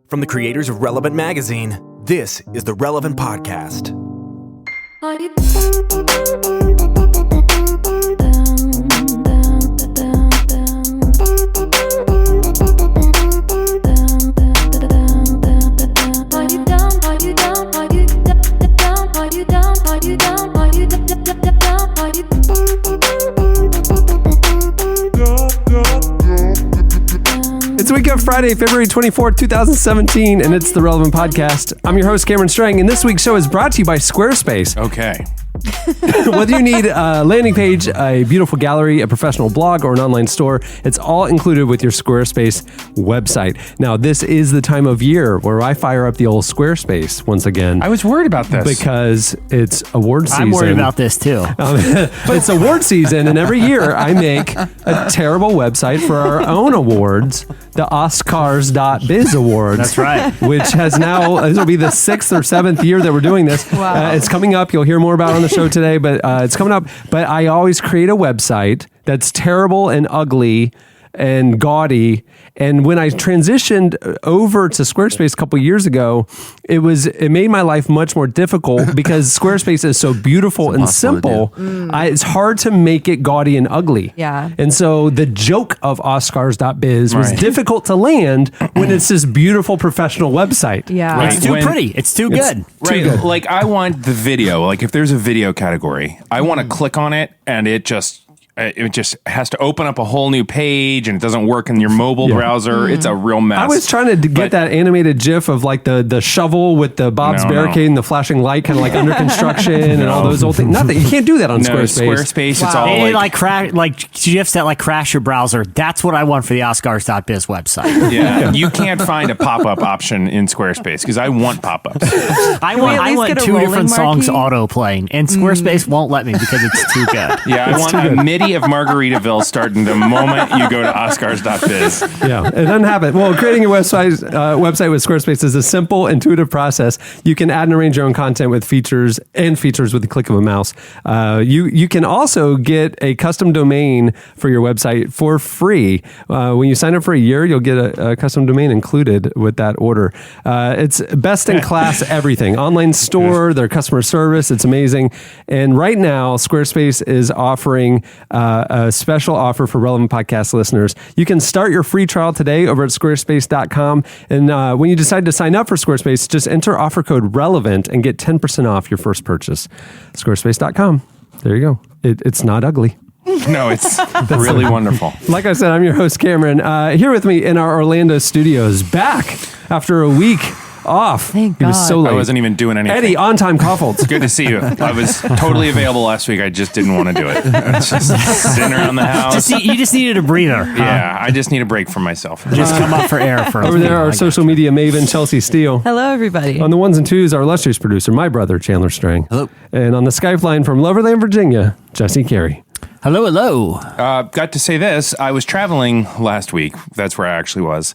From the creators of Relevant Magazine, this is the Relevant Podcast. It's a week of Friday, February 24th, 2017, and it's the Relevant Podcast. I'm your host, Cameron Strang, and this week's show is brought to you by Squarespace. Okay. Whether you need a landing page, a beautiful gallery, a professional blog, or an online store, it's all included with your Squarespace website. Now, this is the time of year where I fire up the old Squarespace once again. I was worried about this. Because it's award season. I'm worried about this too. It's award season, and every year I make a terrible website for our own awards, the Oscars.biz Awards. That's right. Which has now, this will be the 6th or 7th year that we're doing this. Wow. It's coming up. You'll hear more about it on the show today, but it's coming up. But I always create a website that's terrible and ugly and gaudy. And when I transitioned over to Squarespace a couple years ago, it made my life much more difficult because Squarespace is so beautiful and simple. It's hard to make it gaudy and ugly. Yeah. And so the joke of Oscars.biz was difficult to land when it's this beautiful professional website. Yeah. Right. It's too pretty. It's too good. Right. Like, I want the video. Like, if there's a video category, I want to click on it, and it just has to open up a whole new page, and it doesn't work in your mobile browser. It's a real mess. I was trying to get that animated GIF of like the shovel with the Bob's Barricade and the flashing light, kind of like under construction and all those old things. Nothing. You can't do that on Squarespace. Squarespace, it's all They like like GIFs that like crash your browser. That's what I want for the Oscars.biz website. yeah. You can't find a pop-up option in Squarespace because I want pop-ups. I we want at least get a two rolling different songs marquee? auto playing, and Squarespace won't let me because it's too good. Yeah, I want a MIDI of Margaritaville starting the moment you go to Oscars.biz. Yeah, it doesn't happen. Well, creating a website with Squarespace is a simple, intuitive process. You can add and arrange your own content with features with the click of a mouse. You can also get a custom domain for your website for free. When you sign up for a year, you'll get a custom domain included with that order. It's best in class everything. Online store, their customer service, it's amazing. And right now, Squarespace is offering a special offer for Relevant Podcast listeners. You can start your free trial today over at squarespace.com. And when you decide to sign up for Squarespace, just enter offer code RELEVANT and get 10% off your first purchase. Squarespace.com. There you go. It's not ugly. No, it's really wonderful. Like I said, I'm your host, Cameron. Here with me in our Orlando studios, back after a week off. Thank He was God. so late. I wasn't even doing anything. Eddie, on-time Koffolds. Good to see you. I was totally available last week. I just didn't want to do it. I was just sitting around the house. You just needed a breather. Yeah, I just need a break from myself. Just come up for air for Over there, our social media maven, Chelsea Steele. Hello, everybody. On the ones and twos, our illustrious producer, my brother, Chandler Strang. Hello. And on the Skype line from Loverland, Virginia, Jesse Carey. Hello. Got to say this. I was traveling last week. That's where I actually was.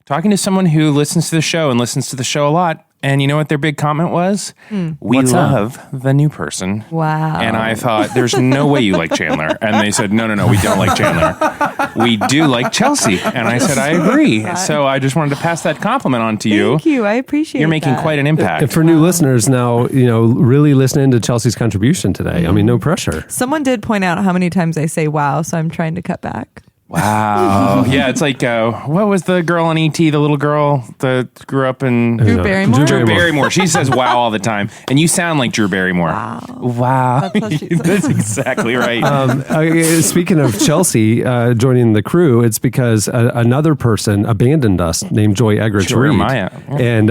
Talking to someone who listens to the show and listens to the show a lot. And you know what their big comment was? We What's love the new person. Wow. And I thought, there's no way you like Chandler. And they said, no, we don't like Chandler. We do like Chelsea. And I said, I agree. So I just wanted to pass that compliment on to you. Thank you. I appreciate it. You're making quite an impact. And for new listeners now, really listening to Chelsea's contribution today. I mean, no pressure. Someone did point out how many times I say wow, so I'm trying to cut back. Wow. Yeah, it's like, what was the girl on E.T., the little girl that grew up in... Drew Barrymore? Drew Barrymore. She says wow all the time. And you sound like Drew Barrymore. Wow. That's how she says That's it. exactly right. Speaking of Chelsea joining the crew, it's because another person abandoned us named Joy Eggerichs Sure, Reed. Maya. And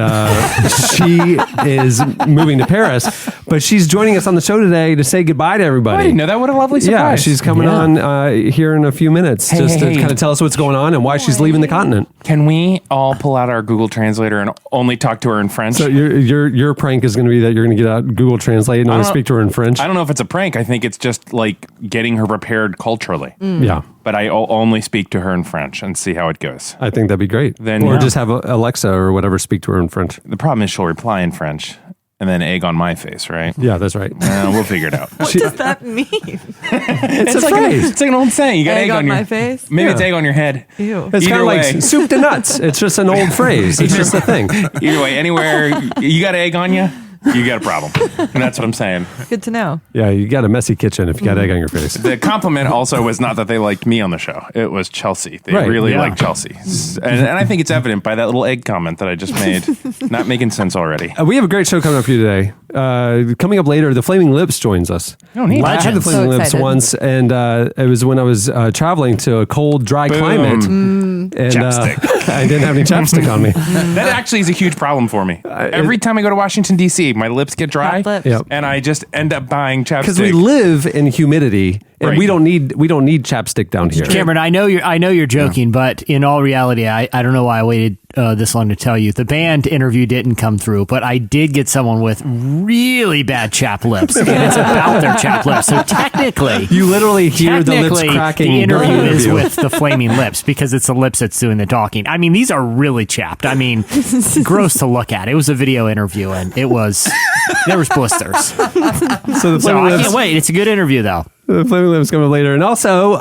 she is moving to Paris, but she's joining us on the show today to say goodbye to everybody. I didn't know that. What a lovely surprise. Yeah, she's coming on here in a few minutes just to kind of tell us what's going on and why she's leaving the continent. Can we all pull out our Google Translator and only talk to her in French? So your prank is going to be that you're going to get out Google Translate and only speak to her in French? I don't know if it's a prank. I think it's just like getting her prepared culturally. Yeah. But I only speak to her in French and see how it goes. I think that'd be great. Then, or yeah. just have Alexa or whatever speak to her in French. The problem is she'll reply in French. and then egg on my face, right? Yeah, that's right. We'll figure it out. What does that mean? It's a like phrase. it's like an old saying. You got Egg egg on your my face? Maybe it's Yeah. egg on your head. Ew. It's kind Either of way. like soup to nuts. It's just an old phrase. It's just a thing. Either way, anywhere you got egg on you, you got a problem. And that's what I'm saying. Good to know. Yeah, you got a messy kitchen if you got egg on your face. The compliment also was not that they liked me on the show. It was Chelsea. They Right, really yeah. like Chelsea. And I think it's evident by that little egg comment that I just made. Not making sense already. We have a great show coming up for you today. Coming up later, the Flaming Lips joins us. Oh, neat. I had the Legends. Flaming So Lips excited. once, and it was when I was traveling to a cold, dry climate. And Chapstick. I didn't have any chapstick on me. That actually is a huge problem for me. Every time I go to Washington, D.C., my lips get dry. Chapped lips. Yep. And I just end up buying chapstick. Because we live in humidity, and Right. we don't need chapstick down here. Cameron, I know you're joking, but in all reality, I don't know why I waited this long to tell you. The band interview didn't come through, but I did get someone with really bad chap lips, and it's about their chap lips. So technically, You literally hear the lips cracking. the interview during is interview. with the flaming lips because it's the lips that's doing the talking. I mean, these are really chapped. I mean, gross to look at. It was a video interview, and there was blisters. So the So Flaming I Lips. can't wait. It's a good interview, though. The Flaming Lips coming up later. And also,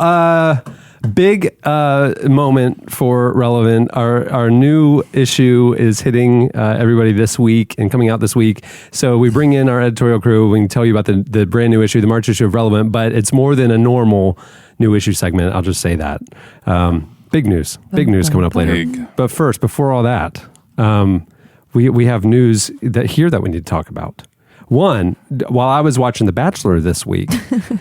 big moment for Relevant. Our new issue is hitting everybody this week and coming out this week. So we bring in our editorial crew. We can tell you about the brand new issue, the March issue of Relevant, but it's more than a normal new issue segment. I'll just say that. Big news. Big news coming up later. Big. But first, before all that, we have news that we need to talk about. One, while I was watching The Bachelor this week,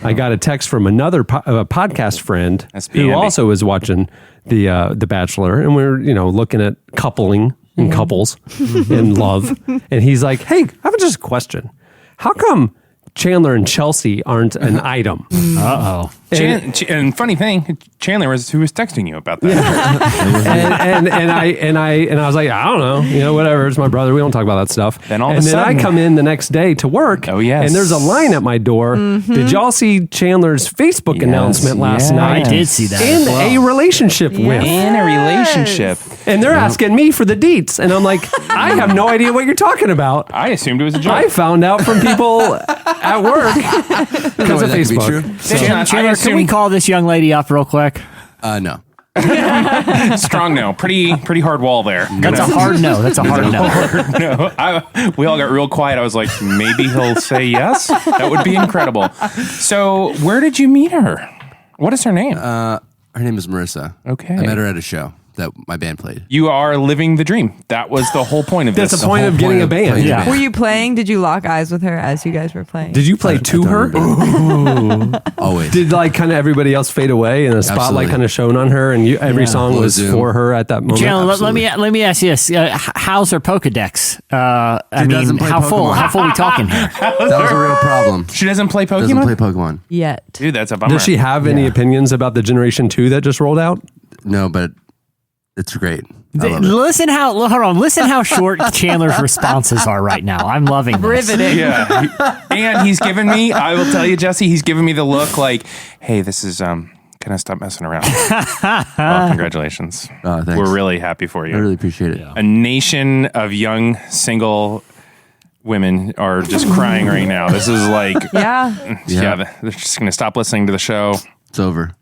I got a text from another podcast friend That's who Andy. also was watching the Bachelor, and we're looking at coupling and couples and love, and he's like, "Hey, I have just a question. How come Chandler and Chelsea aren't an item?" Uh-oh. And funny thing, Chandler was who was texting you about that. and I was like, I don't know, whatever. It's my brother. We don't talk about that stuff. Then all of and a then I sudden- come in the next day to work. Oh, yes. And there's a line at my door. Did y'all see Chandler's Facebook Yes, announcement last yes. night? I did see that. In as well. a relationship with. In a relationship. And they're asking me for the deets. And I'm like, I have no idea what you're talking about. I assued it was a joke. I found out from people at work because of that could be Facebook. true. So- Chandler, can we call this young lady up real quick? No. Strong no. Pretty hard wall there. That's a hard no. That's a hard no. No, we all got real quiet. I was like, maybe he'll say yes. That would be incredible. So, where did you meet her? What is her name? Her name is Marissa. Okay. I met her at a show that my band played. You are living the dream. That was the whole point of That's this. the point of getting a band. playing Yeah. Were you playing? Did you lock eyes with her as you guys were playing? Did you play to her? Always. Did kind of everybody else fade away and the spotlight Absolutely. kind of shone on her, and every song Blow was Zoom. for her at that moment? Chandler, let me Absolutely. let me ask you this: how's her Pokedex? I She mean, doesn't play how full? Pokemon. How full are we talking here? That was a real problem. She doesn't play Pokemon? Doesn't play Pokemon. Yet. Dude, that's a bummer. Does she have any opinions about the Generation 2 that just rolled out? No, but it's great. I love it. Listen how short Chandler's responses are right now. I'm loving this. Riveting. Yeah. And he's given me, I will tell you, Jesse, he's given me the look like, hey, this is, can I stop messing around? Well, congratulations. Thanks. We're really happy for you. I really appreciate it. A nation of young, single women are just crying right now. This is like, Yeah. they're just going to stop listening to the show. It's over.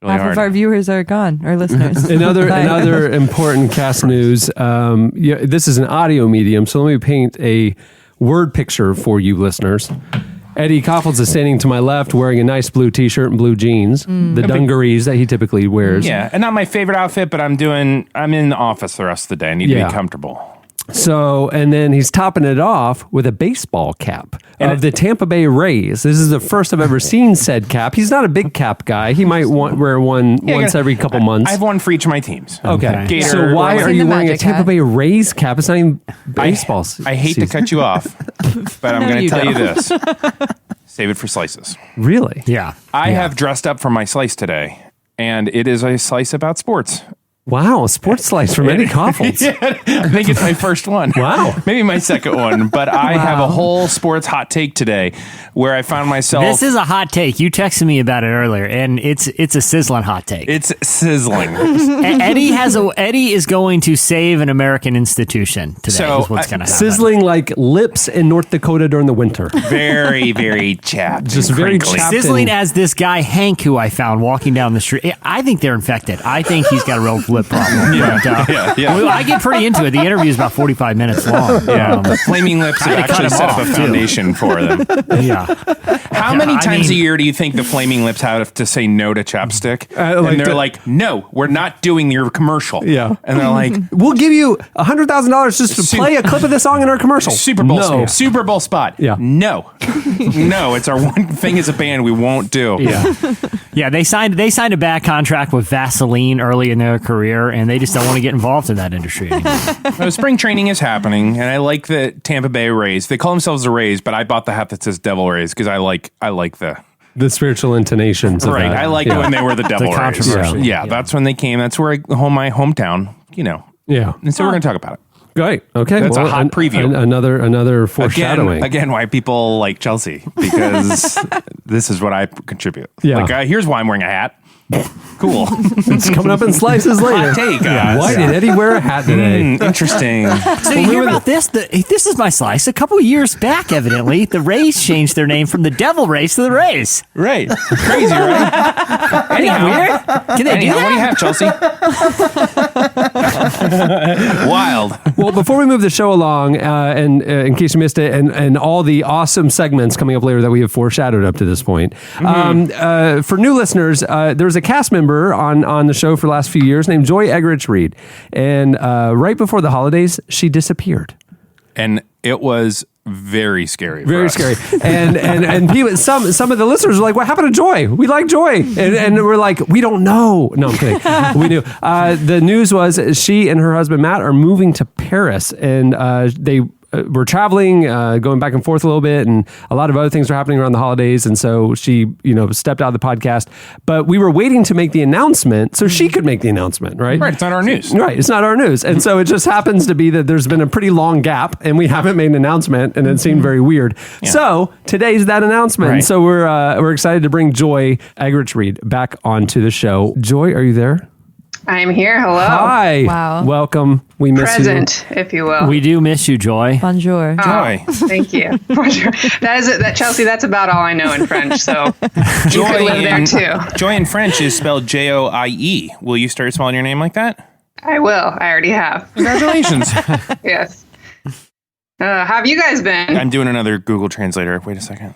Really Half hard. of our viewers are gone, our listeners. Another important cast news. This is an audio medium, so let me paint a word picture for you listeners. Eddie Koffels is standing to my left wearing a nice blue t-shirt and blue jeans, the dungarees that he typically wears. Yeah, and not my favorite outfit, but I'm in the office the rest of the day. I need to Yeah. be comfortable. So, and then he's topping it off with a baseball cap of the Tampa Bay Rays. This is the first I've ever seen said cap. He's not a big cap guy. He might wear one once every couple months. I have one for each of my teams. Okay. Gator, So why or are you the wearing a Magic Tampa hat. Bay Rays cap? It's not even baseball. I hate to cut you off, but I'm No, going to you tell you don't. this. Save it for slices. Really? Yeah. I have dressed up for my slice today, and it is a slice about sports. Wow, a sports slice from Eddie Koffels. I think it's my first one. Wow. Maybe my second one. But I have a whole sports hot take today where I found myself. This is a hot take. You texted me about it earlier, and it's a sizzling hot take. It's sizzling. Eddie is going to save an American institution today. So, is what's going to happen. Sizzling like lips in North Dakota during the winter. Very, very chapped. Just and very crinkly. chapped. Sizzling as this guy Hank, who I found walking down the street. I think they're infected. I think he's got a real lip problem. Yeah. Well, I get pretty into it. The interview is about 45 minutes long. Yeah, Flaming Lips have I had to cut actually him set up off, a too. foundation for them. Yeah. How many times a year do you think the Flaming Lips have to say no to chapstick? like and they're to- like, no, we're not doing your commercial. Yeah. And they're like, We'll give you $100,000 just to play a clip of this song in our commercial. Super Bowl No. Super Bowl spot. Yeah. No. No, it's our one thing as a band we won't do. Yeah, they signed a bad contract with Vaseline early in their career, and they just don't want to get involved in that industry anymore. Spring training is happening, and I like the Tampa Bay Rays. They call themselves the Rays, but I bought the hat that says Devil Rays because I like The spiritual intonations of right. that. I like Yeah. when they were the Devil Rays. controversy. Yeah, that's when they came. That's where my hometown. Yeah. And so we're going to talk about it. Great. Okay. That's a hot preview. Another foreshadowing. Again, why people like Chelsea because this is what I contribute. Yeah. Like, here's why I'm wearing a hat. Cool. It's coming up in slices later. Hot take, guys. Why did Eddie wear a hat today? Interesting. So you hear about this? This is my slice. A couple of years back, evidently, the Rays changed their name from the Devil Rays to the Rays. Right. Crazy, right? Anyhow, Weird? Can they do What do you that? have, Chelsea? Wild. Well, before we move the show along, and in case you missed it, and all the awesome segments coming up later that we have foreshadowed up to this point, for new listeners, there's a cast member on the show for the last few years named Joy Eggerichs Reed, and right before the holidays, she disappeared. And it was very scary. Very scary. And people, some of the listeners were like, "What happened to Joy? We like Joy," and we're like, "We don't know." No, I'm kidding. We knew. The news was she and her husband Matt are moving to Paris, and they were traveling, going back and forth a little bit, and a lot of other things were happening around the holidays. And so she, stepped out of the podcast. But we were waiting to make the announcement so she could make the announcement, right? Right. It's not our news. Right, it's not our news. And so it just happens to be that there's been a pretty long gap and we haven't made an announcement, and it seemed very weird. Yeah. So today's that announcement. Right. So we're excited to bring Joy Eggerichs Reed back onto the show. Joy, are you there? I'm here. Hello. Hi. Wow. Welcome. We miss Present, if you will. We do miss you, Joy. Bonjour. Joy. Thank you. Bonjour. That Chelsea. That's about all I know in French. So you could live there too. Joy in French is spelled Joie. Will you start spelling your name like that? I will. I already have. Congratulations. Yes. How have you guys been? I'm doing another Google Translator. Wait a second.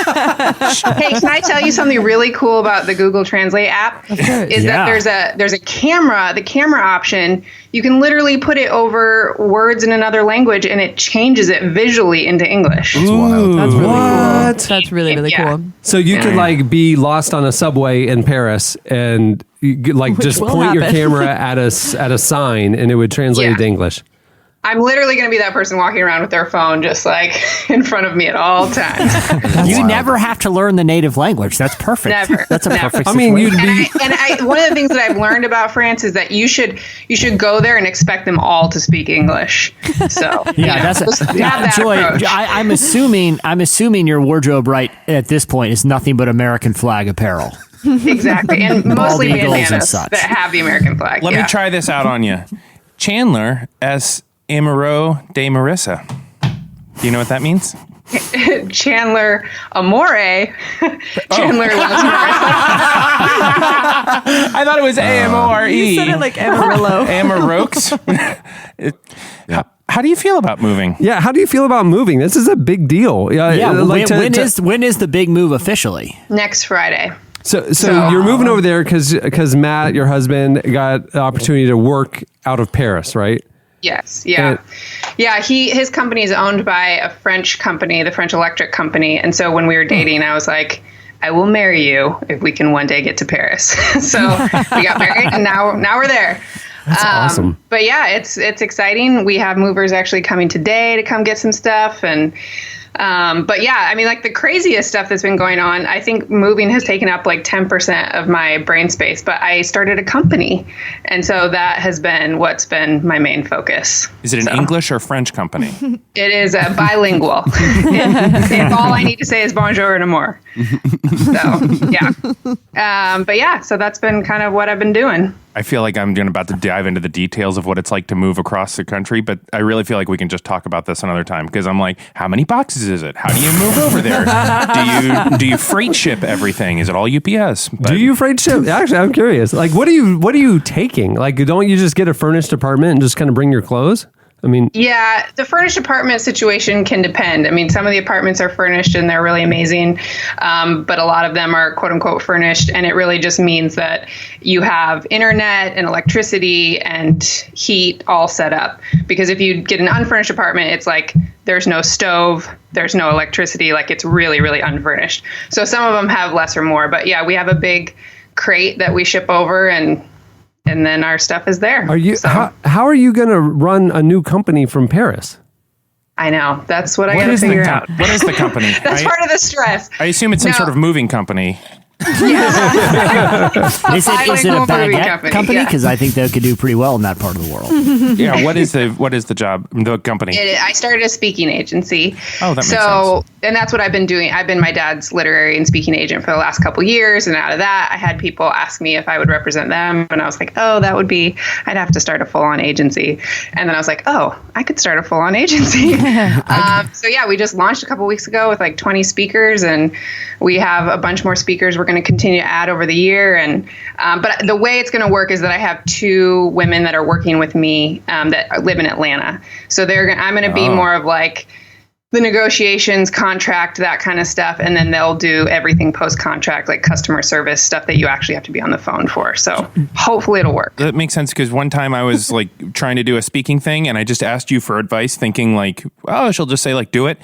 Hey, can I tell you something really cool about the Google Translate app? Is Yeah. that there's a camera, the camera option. You can literally put it over words in another language, and it changes it visually into English. Ooh, That's really what? cool. That's really Yeah. cool. So you could like be lost on a subway in Paris and you could, like Which just will point your happen. camera at a sign and it would translate Yeah. it to English. I'm literally going to be that person walking around with their phone just like in front of me at all times. You never have to learn the native language. That's perfect. Never. That's a Never. perfect I mean, situation. you'd be One of the things that I've learned about France is that you should go there and expect them all to speak English. So Yeah, just have that Joy. approach. I'm assuming your wardrobe right at this point is nothing but American flag apparel. Exactly, and mostly eagles and bandanas such. that have the American flag. Let me try this out on you. Chandler S. Amaro de Marissa. Do you know what that means? Chandler Amore. Chandler loves Marissa. I thought it was Amore. You said it like Amarillo. Amarokes. How do you feel about moving? Yeah, how do you feel about moving? This is a big deal. Yeah. like when is the big move officially? Next Friday. So you're moving over there because Matt, your husband, got the opportunity to work out of Paris, right? Yes. Yeah. His company is owned by a French company, the French Electric Company. And so when we were dating, I was like, I will marry you if we can one day get to Paris. So we got married, and now we're there. That's awesome. But yeah, it's exciting. We have movers actually coming today to come get some stuff, and But yeah, I mean, like the craziest stuff that's been going on, I think moving has taken up like 10% of my brain space, but I started a company. And so that has been what's been my main focus. Is it an English or French company? It is bilingual. And all I need to say is bonjour and amour. So, yeah. But yeah, so that's been kind of what I've been doing. I feel like I'm about to dive into the details of what it's like to move across the country, but I really feel like we can just talk about this another time because I'm like, how many boxes is it? How do you move over there? Do you freight ship everything? Is it all UPS? But Do you freight ship? Actually, I'm curious. Like, what are you taking? Like, don't you just get a furnished apartment and just kind of bring your clothes? I mean, yeah, the furnished apartment situation can depend. I mean, some of the apartments are furnished and they're really amazing, but a lot of them are quote unquote furnished, and it really just means that you have internet and electricity and heat all set up. Because if you get an unfurnished apartment, it's like there's no stove, there's no electricity, like it's really, really unfurnished. So some of them have less or more, but yeah, we have a big crate that we ship over and then our stuff is there. Are you? So, how are you going to run a new company from Paris? I know. That's what I got to figure out. What is the company? That's part of the stress. I assume it's some sort of moving company. Yeah. Is it a baguette company? Yeah. Because I think they could do pretty well in that part of the world. Yeah. What is the job? The company? I started a speaking agency. Oh, that makes sense. And that's what I've been doing. I've been my dad's literary and speaking agent for the last couple years. And out of that, I had people ask me if I would represent them. And I was like, oh, I'd have to start a full-on agency. And then I was like, oh, I could start a full-on agency. So yeah, we just launched a couple weeks ago with like 20 speakers, and we have a bunch more speakers we're going to continue to add over the year. And but the way it's going to work is that I have 2 women that are working with me that live in Atlanta. So I'm going to be more of like the negotiations, contract, that kind of stuff. And then they'll do everything post-contract, like customer service stuff that you actually have to be on the phone for. So hopefully it'll work. That makes sense, because one time I was like trying to do a speaking thing and I just asked you for advice thinking like, oh, she'll just say like, do it.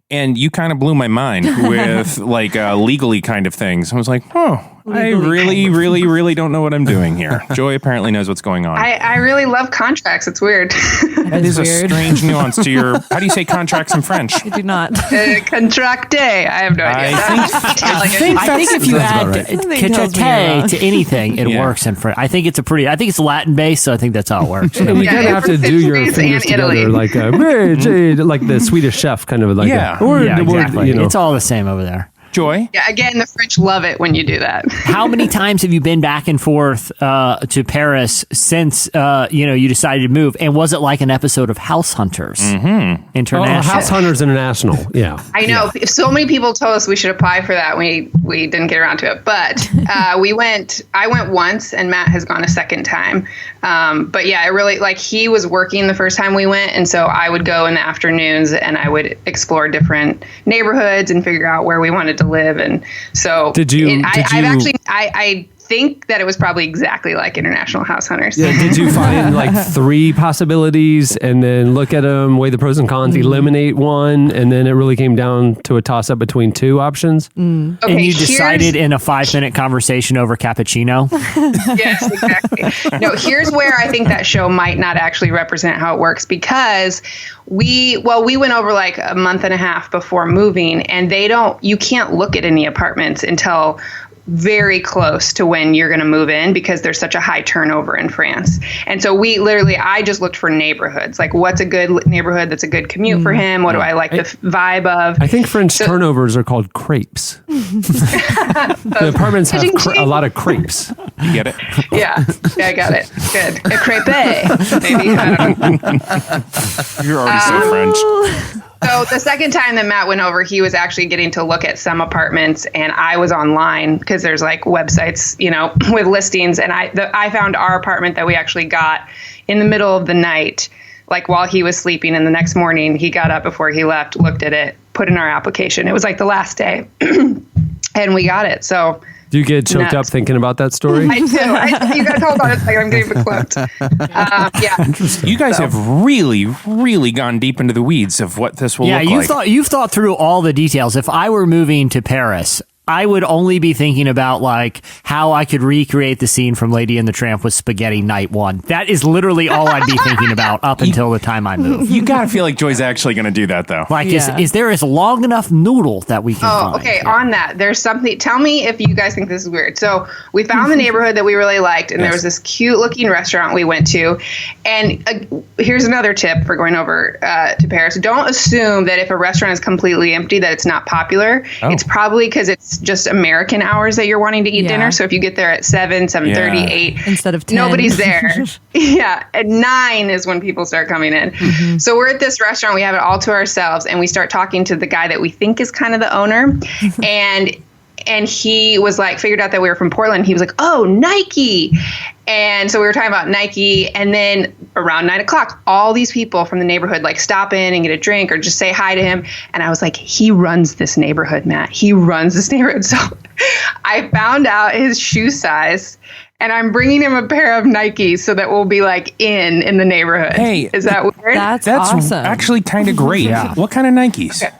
And you kind of blew my mind with like legally kind of things. I was like, oh, I really, really, really don't know what I'm doing here. Joy apparently knows what's going on. I really love contracts. It's weird. That is a strange nuance to your... How do you say contracts in French? I do not. Contracte. I have no idea. I think if you add contracte to anything, it works in French. I think it's Latin based, so I think that's how it works. And you kind of have to do your fingers together, like like the Swedish chef, kind of like exactly. You know. It's all the same over there. Joy? Yeah, again, the French love it when you do that. How many times have you been back and forth to Paris since you decided to move? And was it like an episode of House Hunters International? Oh, House Hunters International. Yeah, I know. Yeah. So many people told us we should apply for that. We didn't get around to it, but I went once, and Matt has gone a second time. But yeah, I really he was working the first time we went, and so I would go in the afternoons and I would explore different neighborhoods and figure out where we wanted to live. And so I think that it was probably exactly like International House Hunters. Yeah, did you find like 3 possibilities and then look at them, weigh the pros and cons, eliminate one, and then it really came down to a toss-up between 2 options? Okay, and you decided in a 5-minute conversation over cappuccino? Yes, exactly. No, here's where I think that show might not actually represent how it works, because we went over like a month and a half before moving, and you can't look at any apartments until very close to when you're going to move in, because there's such a high turnover in France. And so I just looked for neighborhoods, like what's a good neighborhood that's a good commute for him? What do I like the vibe of? I think French turnovers are called crepes. The apartments have a lot of crepes. You get it? Yeah, I got it. Good. A crepe, maybe. I don't know. You're already so French. So the second time that Matt went over, he was actually getting to look at some apartments, and I was online because there's like websites, with listings. And I found our apartment that we actually got in the middle of the night, like while he was sleeping. And the next morning he got up before he left, looked at it, put in our application. It was like the last day and we got it. So do you get choked up thinking about that story? I do. You got told about it. It's like I'm getting verklempt. Yeah. You guys have really, really gone deep into the weeds of what this will look like. Yeah, you've thought through all the details. If I were moving to Paris, I would only be thinking about like how I could recreate the scene from Lady and the Tramp with Spaghetti Night 1. That is literally all I'd be thinking about up until the time I move. You gotta feel like Joy's actually gonna do that though. Like, Yeah. is there a long enough noodle that we can find? Okay. On that, there's something. Tell me if you guys think this is weird. So we found the neighborhood that we really liked, and there was this cute looking restaurant we went to. And here's another tip for going over to Paris: don't assume that if a restaurant is completely empty that it's not popular. It's probably because it's just American hours that you're wanting to eat Yeah. dinner. So if you get there at 7, 7:30, Yeah. 8, Instead of 10. nobody's there. Yeah, at 9 is when people start coming in. So we're at this restaurant. We have it all to ourselves, and we start talking to the guy that we think is kind of the owner, and he was like, figured out that we were from Portland. He was like, "Oh, Nike." And so we were talking about Nike, and then around 9 o'clock, all these people from the neighborhood like stop in and get a drink or just say hi to him. And I was like, he runs this neighborhood, Matt. He runs this neighborhood. So I found out his shoe size, and I'm bringing him a pair of Nikes so that we'll be like in the neighborhood. Hey, is that weird? That's That's awesome. actually kind of great. Yeah. What kind of Nikes? Okay.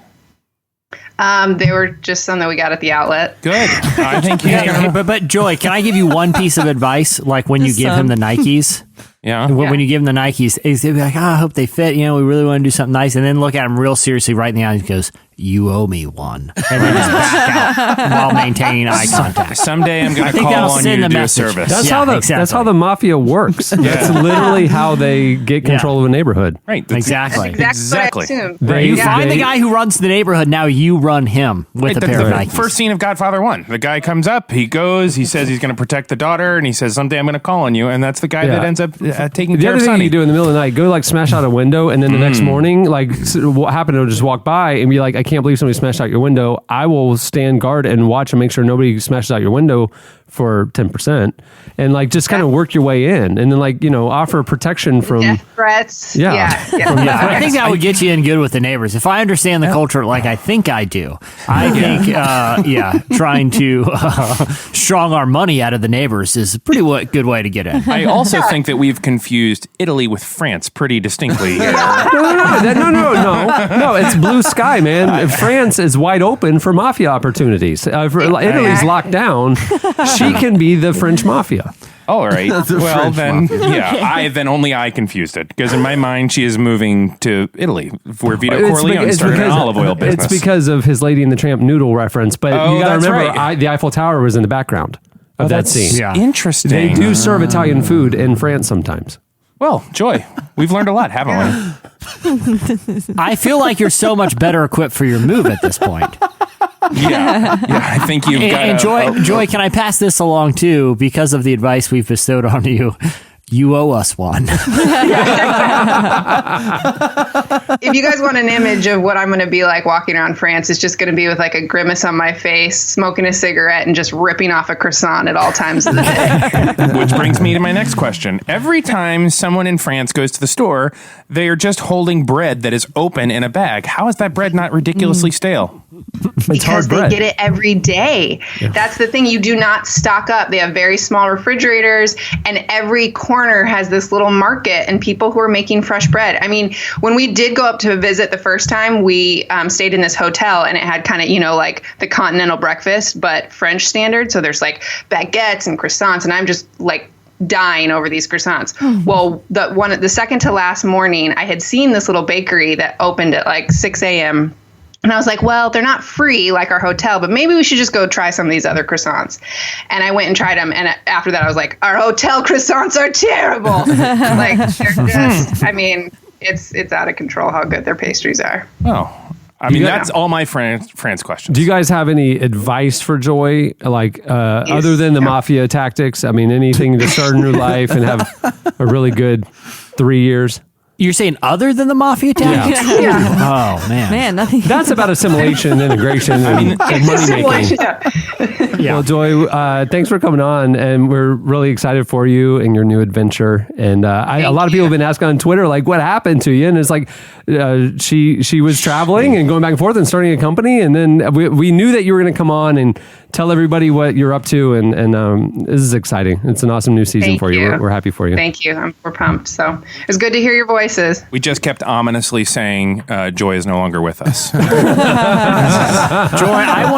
They were just some that we got at the outlet. Good. I think he's Hey, gonna. but Joy, can I give you one piece of advice? Like when you Just give him the some. Nikes, Yeah. when you give him the Nikes, he's gonna be like, I hope they fit. You know, we really want to do something nice. And then look at him real seriously right in the eyes and goes, "You owe me one." And then just back out while maintaining eye contact. Someday I'm gonna think call that'll on you send to the do message. a service. That's Yeah, how the exactly. that's how the mafia works. That's literally how they get control of a neighborhood. Right. that's- Exactly. Exactly. Exactly. What I assumed. They- You Yeah. find the guy who runs the neighborhood. Now you run him with Right, a pair of the Nikes. first scene of Godfather 1. The guy comes up, he goes, he says he's going to protect the daughter, and he says, someday I'm going to call on you. And that's the guy Yeah. that ends up taking The care other of thing Sonny. you do in the middle of the night, go like smash out a window, and then the next morning, like what happened to just walk by and be like, I can't believe somebody smashed out your window. I will stand guard and watch and make sure nobody smashes out your window for 10%, and like just kind of work your way in, and then like offer protection from. Death threats. Yeah. Yeah. Yeah, I think that would get you in good with the neighbors. If I understand the culture like I think I do, I think, trying to strong our money out of the neighbors is a pretty good way to get in. I also think that we've confused Italy with France pretty distinctly here. No, it's blue sky, man. France is wide open for mafia opportunities. Italy's locked down. She can be the French mafia. All right. The Well, French then, mafia. only I confused it. Because in my mind, she is moving to Italy, where Vito Corleone started an olive oil business. It's because of his Lady and the Tramp noodle reference, but Oh, you got to that's remember, right. the Eiffel Tower was in the background of that scene. Yeah. Interesting. They do serve Italian food in France sometimes. Well, Joy, we've learned a lot, haven't we? I feel like you're so much better equipped for your move at this point. Yeah. I think you've got And Joy, can I pass this along too? Because of the advice we've bestowed on you, you owe us one. If you guys want an image of what I'm going to be like walking around France, it's just going to be with like a grimace on my face, smoking a cigarette, and just ripping off a croissant at all times of the day. Which brings me to my next question. Every time someone in France goes to the store, they are just holding bread that is open in a bag. How is that bread not ridiculously stale? It's Because hard they bread. get it every day. That's the thing. You do not stock up. They have very small refrigerators, and every corner has this little market and people who are making fresh bread. I mean, when we did go up to visit the first time, we stayed in this hotel, and it had kind of, like the continental breakfast, but French standard. So there's like baguettes and croissants, and I'm just like dying over these croissants. Well, the second to last morning, I had seen this little bakery that opened at like 6 a.m. And I was like, well, they're not free like our hotel, but maybe we should just go try some of these other croissants. And I went and tried them. And after that, I was like, our hotel croissants are terrible. Like, they're just, I mean, it's out of control how good their pastries are. Oh. I mean, got- that's all my France questions. Do you guys have any advice for Joy, like other than the mafia tactics? I mean, anything to start a new life and have a really good 3 years? You're saying other than the mafia tactics? Oh, man. Man, nothing. That's about assimilation, integration, and money making. Yeah. Well, Joy, thanks for coming on, and we're really excited for you and your new adventure. And a lot of people have been asking on Twitter, like, what happened to you? And it's like she was traveling and going back and forth and starting a company, and then we knew that you were going to come on and tell everybody what you're up to, and this is exciting. It's an awesome new season Thank for you. you. We're happy for you. Thank you. We're pumped. So it's good to hear your voice. choices. We just kept ominously saying Joy is no longer with us. Joy, I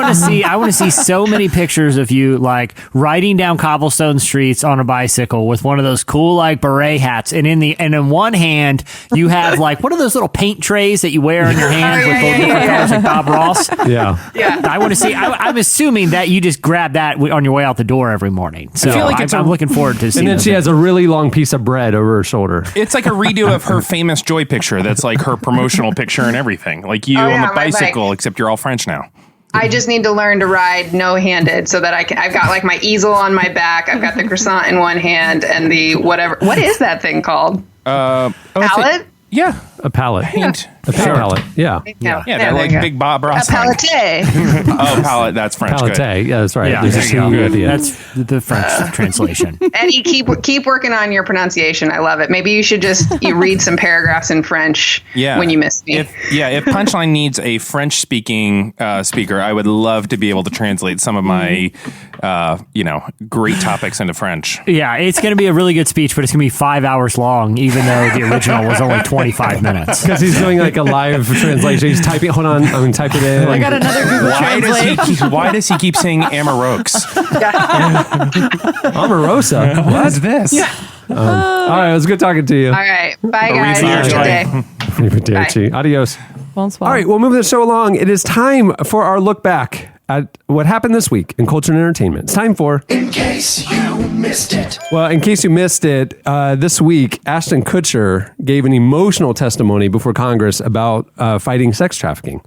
want to see so many pictures of you like riding down cobblestone streets on a bicycle with one of those cool like beret hats, and in one hand you have like one of those little paint trays that you wear in your hand with different colors like Bob Ross. Yeah. Yeah. I want to see. I'm assuming that you just grab that on your way out the door every morning. So feel like I'm looking forward to seeing. And then she has a really long piece of bread over her shoulder. It's like a redo of her famous Joy picture. That's like her promotional picture and everything. Like you Oh, yeah, on the my bicycle, bike. except you're all French now. I just need to learn to ride no-handed so that I've got like my easel on my back. I've got the croissant in one hand and the whatever. What is that thing called? Palette? Yeah. A pallet. Paint. A paint pallet. Yeah. Yeah, there that you like go. big Bob A Ross. thing. palette. Oh, palette. That's French. Palette. Good. Yeah, that's right. Yeah, There's a there C you go. at the end. That's the French translation. Eddie, keep working on your pronunciation. I love it. Maybe you should you read some paragraphs in French when you miss me. If Punchline needs a French-speaking speaker, I would love to be able to translate some of my, great topics into French. Yeah, it's going to be a really good speech, but it's going to be 5 hours long, even though the original was only 25 minutes. Because he's doing like a live translation. He's typing. Hold on, I'm going to type it in. I got another Google Translate. Why does he keep saying Amarokes? Omarosa. What is this? All right, it was good talking to you. All right. Bye, guys. Arrivederci. Have a good day. Arrivederci. Adios. Bonsoir. All right, we'll move the show along. It is time for our look back at what happened this week in culture and entertainment. It's time for In Case You Missed It. Well, in case you missed it, this week, Ashton Kutcher gave an emotional testimony before Congress about fighting sex trafficking.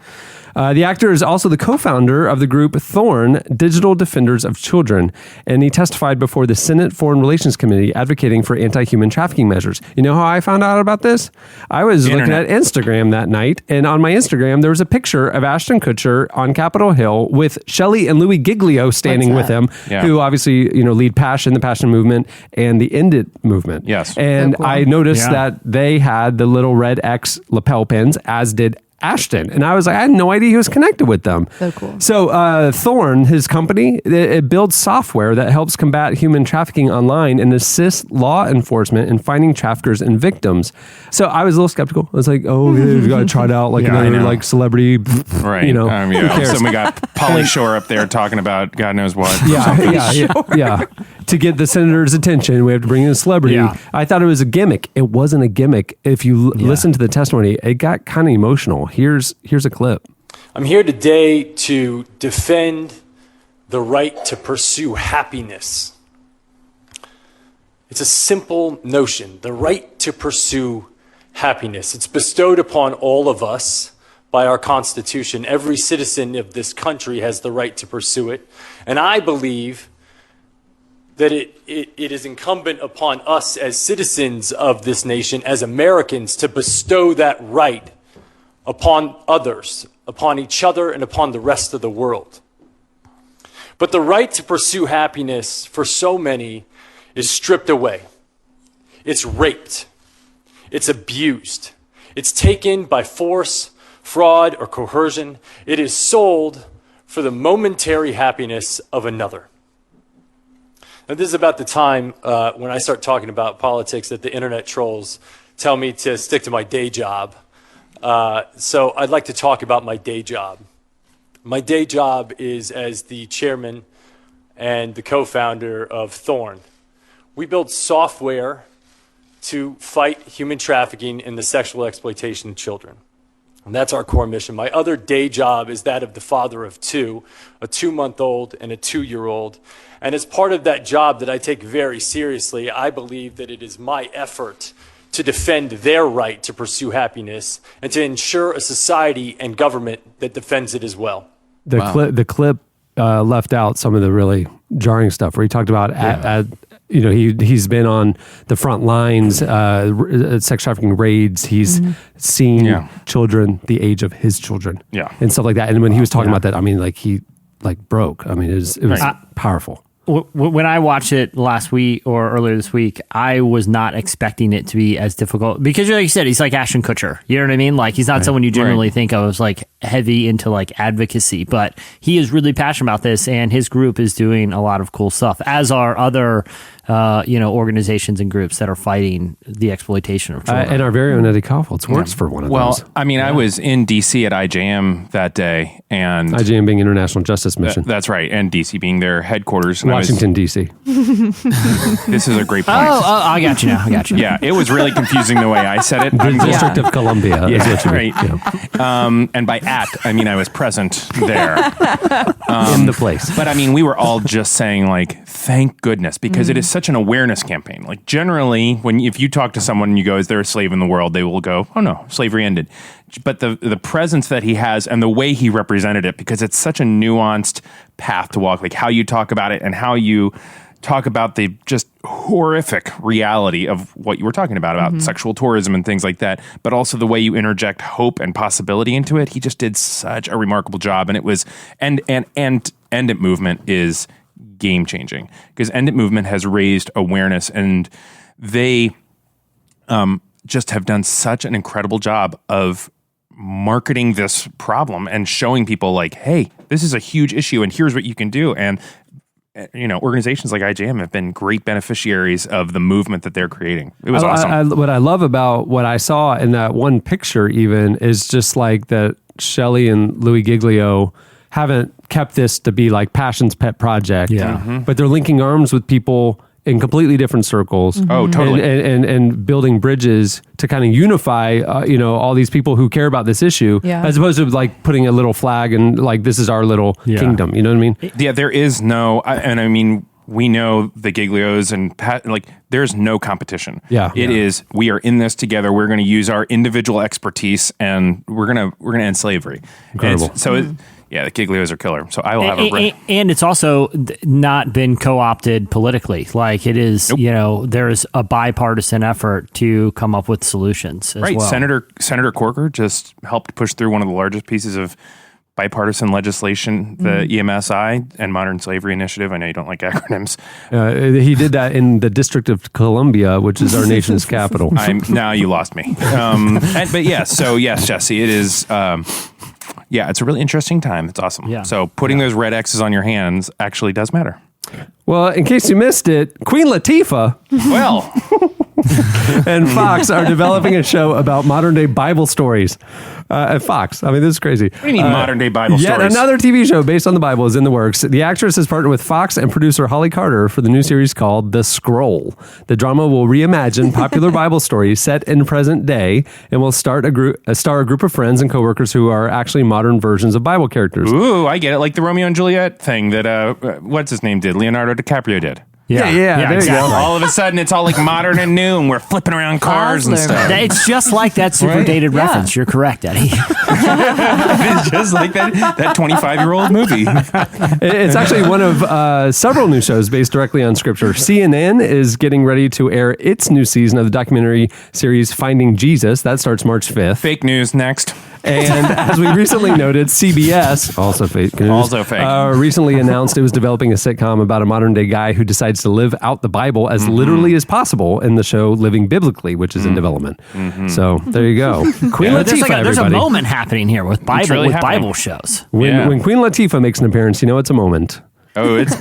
The actor is also the co-founder of the group Thorn, Digital Defenders of Children, and he testified before the Senate Foreign Relations Committee advocating for anti-human trafficking measures. You know how I found out about this? I was looking at Instagram that night, and on my Instagram, there was a picture of Ashton Kutcher on Capitol Hill with Shelley and Louis Giglio standing with him, who obviously lead Passion, the Passion Movement, and the End It movement. Yes. And I noticed that they had the little red X lapel pins, as did Ashton. And I was like, I had no idea he was connected with them. So cool. So Thorn, his company, it builds software that helps combat human trafficking online and assists law enforcement in finding traffickers and victims. So I was a little skeptical. I was like, oh, we got to try it out like another like celebrity, Right. who So cares? we got Pauly Shore up there talking about God knows what. Yeah. To get the senator's attention, we have to bring in a celebrity. Yeah. I thought it was a gimmick. It wasn't a gimmick. If you listen to the testimony, it got kind of emotional. Here's a clip. I'm here today to defend the right to pursue happiness. It's a simple notion, the right to pursue happiness. It's bestowed upon all of us by our Constitution. Every citizen of this country has the right to pursue it. And I believe that it is incumbent upon us as citizens of this nation, as Americans, to bestow that right upon others, upon each other, and upon the rest of the world. But the right to pursue happiness for so many is stripped away. It's raped. It's abused. It's taken by force, fraud, or coercion. It is sold for the momentary happiness of another. Now, this is about the time when I start talking about politics that the internet trolls tell me to stick to my day job. So I'd like to talk about my day job. My day job is as the chairman and the co-founder of Thorn. We build software to fight human trafficking and the sexual exploitation of children. And that's our core mission. My other day job is that of the father of two, a 2-month-old and a 2-year-old. And as part of that job that I take very seriously, I believe that it is my effort to defend their right to pursue happiness and to ensure a society and government that defends it as well. The clip left out some of the really jarring stuff where he talked about he's been on the front lines, sex trafficking raids. He's seen children the age of his children, and stuff like that. And when he was talking about that, I mean, like he broke. I mean, it was powerful. When I watched it last week or earlier this week, I was not expecting it to be as difficult because, like you said, he's like Ashton Kutcher. You know what I mean? Like, he's not someone you generally think of as like heavy into like advocacy, but he is really passionate about this, and his group is doing a lot of cool stuff, as are other organizations and groups that are fighting the exploitation of children. And our very own Eddie Kaufholz works for one of those. Well, I mean, I was in D.C. at IJM that day, and IJM being International Justice Mission. That's right, and D.C. being their headquarters. And Washington, D.C. This is a great point. Oh, I got you now. Yeah, it was really confusing the way I said it. The District of Columbia. is what you mean. right. And by I mean I was present there. In the place. But I mean, we were all just saying, like, thank goodness, because it is such an awareness campaign. Like, generally, if you talk to someone and you go, is there a slave in the world? They will go, oh no, slavery ended. But the presence that he has and the way he represented it, because it's such a nuanced path to walk, like how you talk about it and how you talk about the just horrific reality of what you were talking about sexual tourism and things like that, but also the way you interject hope and possibility into it. He just did such a remarkable job. And it was, and End It Movement is game changing, because End It Movement has raised awareness, and they just have done such an incredible job of marketing this problem and showing people, like, hey, this is a huge issue and here's what you can do. And organizations like IJM have been great beneficiaries of the movement that they're creating. It was awesome. What I love about what I saw in that one picture even is just like that Shelley and Louis Giglio haven't kept this to be like Passion's pet project. Yeah. But they're linking arms with people in completely different circles. Oh, totally. And building bridges to kind of unify, all these people who care about this issue, as opposed to like putting a little flag and like, this is our little kingdom. You know what I mean? Yeah, there is no, and I mean, we know the Giglios and there's no competition. Yeah. It is, we are in this together. We're going to use our individual expertise and we're going to end slavery. Incredible. The Giglios are killer. So I will have a... And it's also not been co-opted politically. Like it is, there's a bipartisan effort to come up with solutions as well. Senator Corker just helped push through one of the largest pieces of bipartisan legislation, the EMSI and Modern Slavery Initiative. I know you don't like acronyms. He did that in the District of Columbia, which is our nation's capital. Now you lost me. But yes, Jesse, it is... it's a really interesting time. It's awesome. Yeah. So putting those red X's on your hands actually does matter. Well, in case you missed it, Queen Latifah and Fox are developing a show about modern day Bible stories at Fox. I mean, this is crazy. What do you mean modern day Bible stories? Yet another TV show based on the Bible is in the works. The actress has partnered with Fox and producer Holly Carter for the new series called The Scroll. The drama will reimagine popular Bible stories set in present day and will star a group of friends and coworkers who are actually modern versions of Bible characters. Ooh, I get it. Like the Romeo and Juliet thing that, what's his name did? Leonardo DiCaprio did. Yeah, there exactly. you go. All of a sudden, it's all like modern and new, and we're flipping around cars and stuff. It's just like that super dated reference. You're correct, Eddie. It's just like that 25-year-old movie. It's actually one of several new shows based directly on scripture. CNN is getting ready to air its new season of the documentary series Finding Jesus. That starts March 5th. Fake news next. And as we recently noted, CBS, also fake news, Also fake. Recently announced it was developing a sitcom about a modern day guy who decides to live out the Bible as literally as possible in the show Living Biblically, which is in development. So there you go. Queen Latifah, there's a everybody. moment happening here with Bible really happening. Bible shows. When Queen Latifah makes an appearance, you know it's a moment. Oh, it's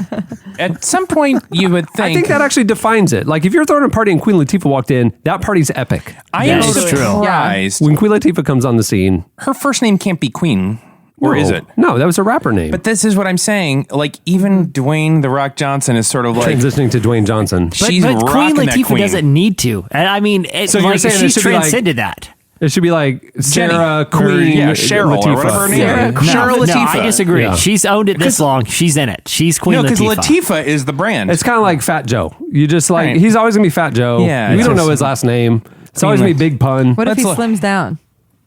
at some point you would think. I think that actually defines it. Like if you're throwing a party and Queen Latifah walked in, that party's epic. I am That is true. surprised. When Queen Latifah comes on the scene, Her first name can't be Queen, or is it? No, that was a rapper name. But this is what I'm saying. Like even Dwayne The Rock Johnson is sort of like transitioning to Dwayne Johnson. she's But Queen rocking that Latifah queen. doesn't need to. And I mean, So you're saying it she's should be like- transcended that. It should be like Sarah Jenny. Queen, Yeah, Cheryl, or Latifah. whatever her name Yeah. is. No, Cheryl no, Latifah. I disagree. Yeah. She's owned it this long. She's in it. She's Queen No, because Latifah. Latifah is the brand. It's kind of like Fat Joe. You just like, Right. he's always going to be Fat Joe. Yeah, We it's don't know just- his last name. It's always going to be Big Pun. What if he Let's slims down?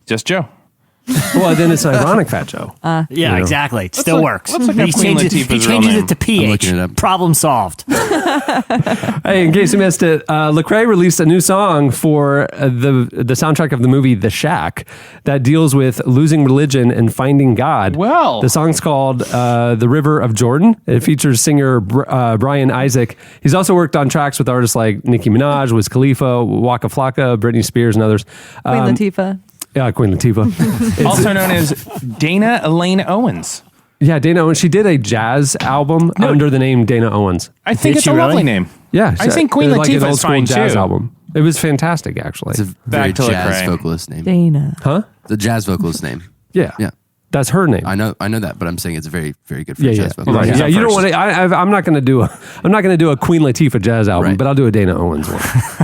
just Joe. Well, then it's ironic Fat Joe. Yeah, exactly. It still look- works. let's look up He Queen changes, Latifah's he real changes name. it to I'm PH. looking it up. Problem solved. Hey, in case you missed it, Lecrae released a new song for the soundtrack of the movie The Shack that deals with losing religion and finding God. Well. The song's called The River of Jordan. It features singer Brian Isaac. He's also worked on tracks with artists like Nicki Minaj, Wiz Khalifa, Waka Flocka, Britney Spears, and others. Queen Latifah. Yeah, Queen Latifah. Also known as Dana Elaine Owens. Yeah, Dana Owens. She did a jazz album under the name Dana Owens. I think Did it's she a lovely really? name. Yeah, I think Queen it was like an Latifah's old school fine, jazz too. album. It was fantastic, actually. It's a very Back to jazz Lecrae. vocalist name. Dana. Huh? The jazz vocalist name. Yeah. Yeah. That's her name. I know that, but I'm saying it's very, very good for Yeah, a yeah, jazz vocalist. right. He's Yeah. up You don't first. want to. I'm not going to do a Queen Latifah jazz album, Right. but I'll do a Dana Owens one.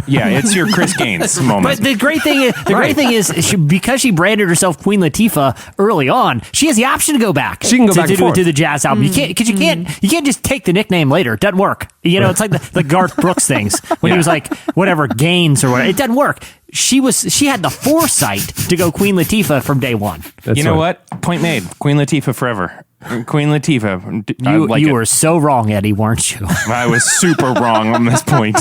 Yeah, it's your Chris Gaines moment. But the great thing is, because she branded herself Queen Latifah early on, she has the option to go back. She can go back and forth. to the jazz album. You can't because you can't just take the nickname later. It doesn't work. You know, it's like the Garth Brooks things when he was like whatever Gaines or whatever. It doesn't work. She had the foresight to go Queen Latifah from day one. That's you know right. what? Point made. Queen Latifah forever. Queen Latifah. You were so wrong, Eddie, weren't you? I was super wrong on this point.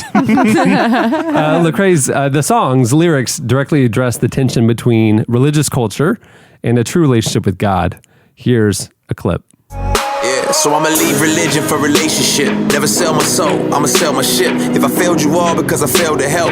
Lecrae's the song's lyrics directly address the tension between religious culture and a true relationship with God. Here's a clip. Yeah, so I'ma leave religion for relationship. Never sell my soul, I'ma sell my ship. If I failed you all because I failed to help,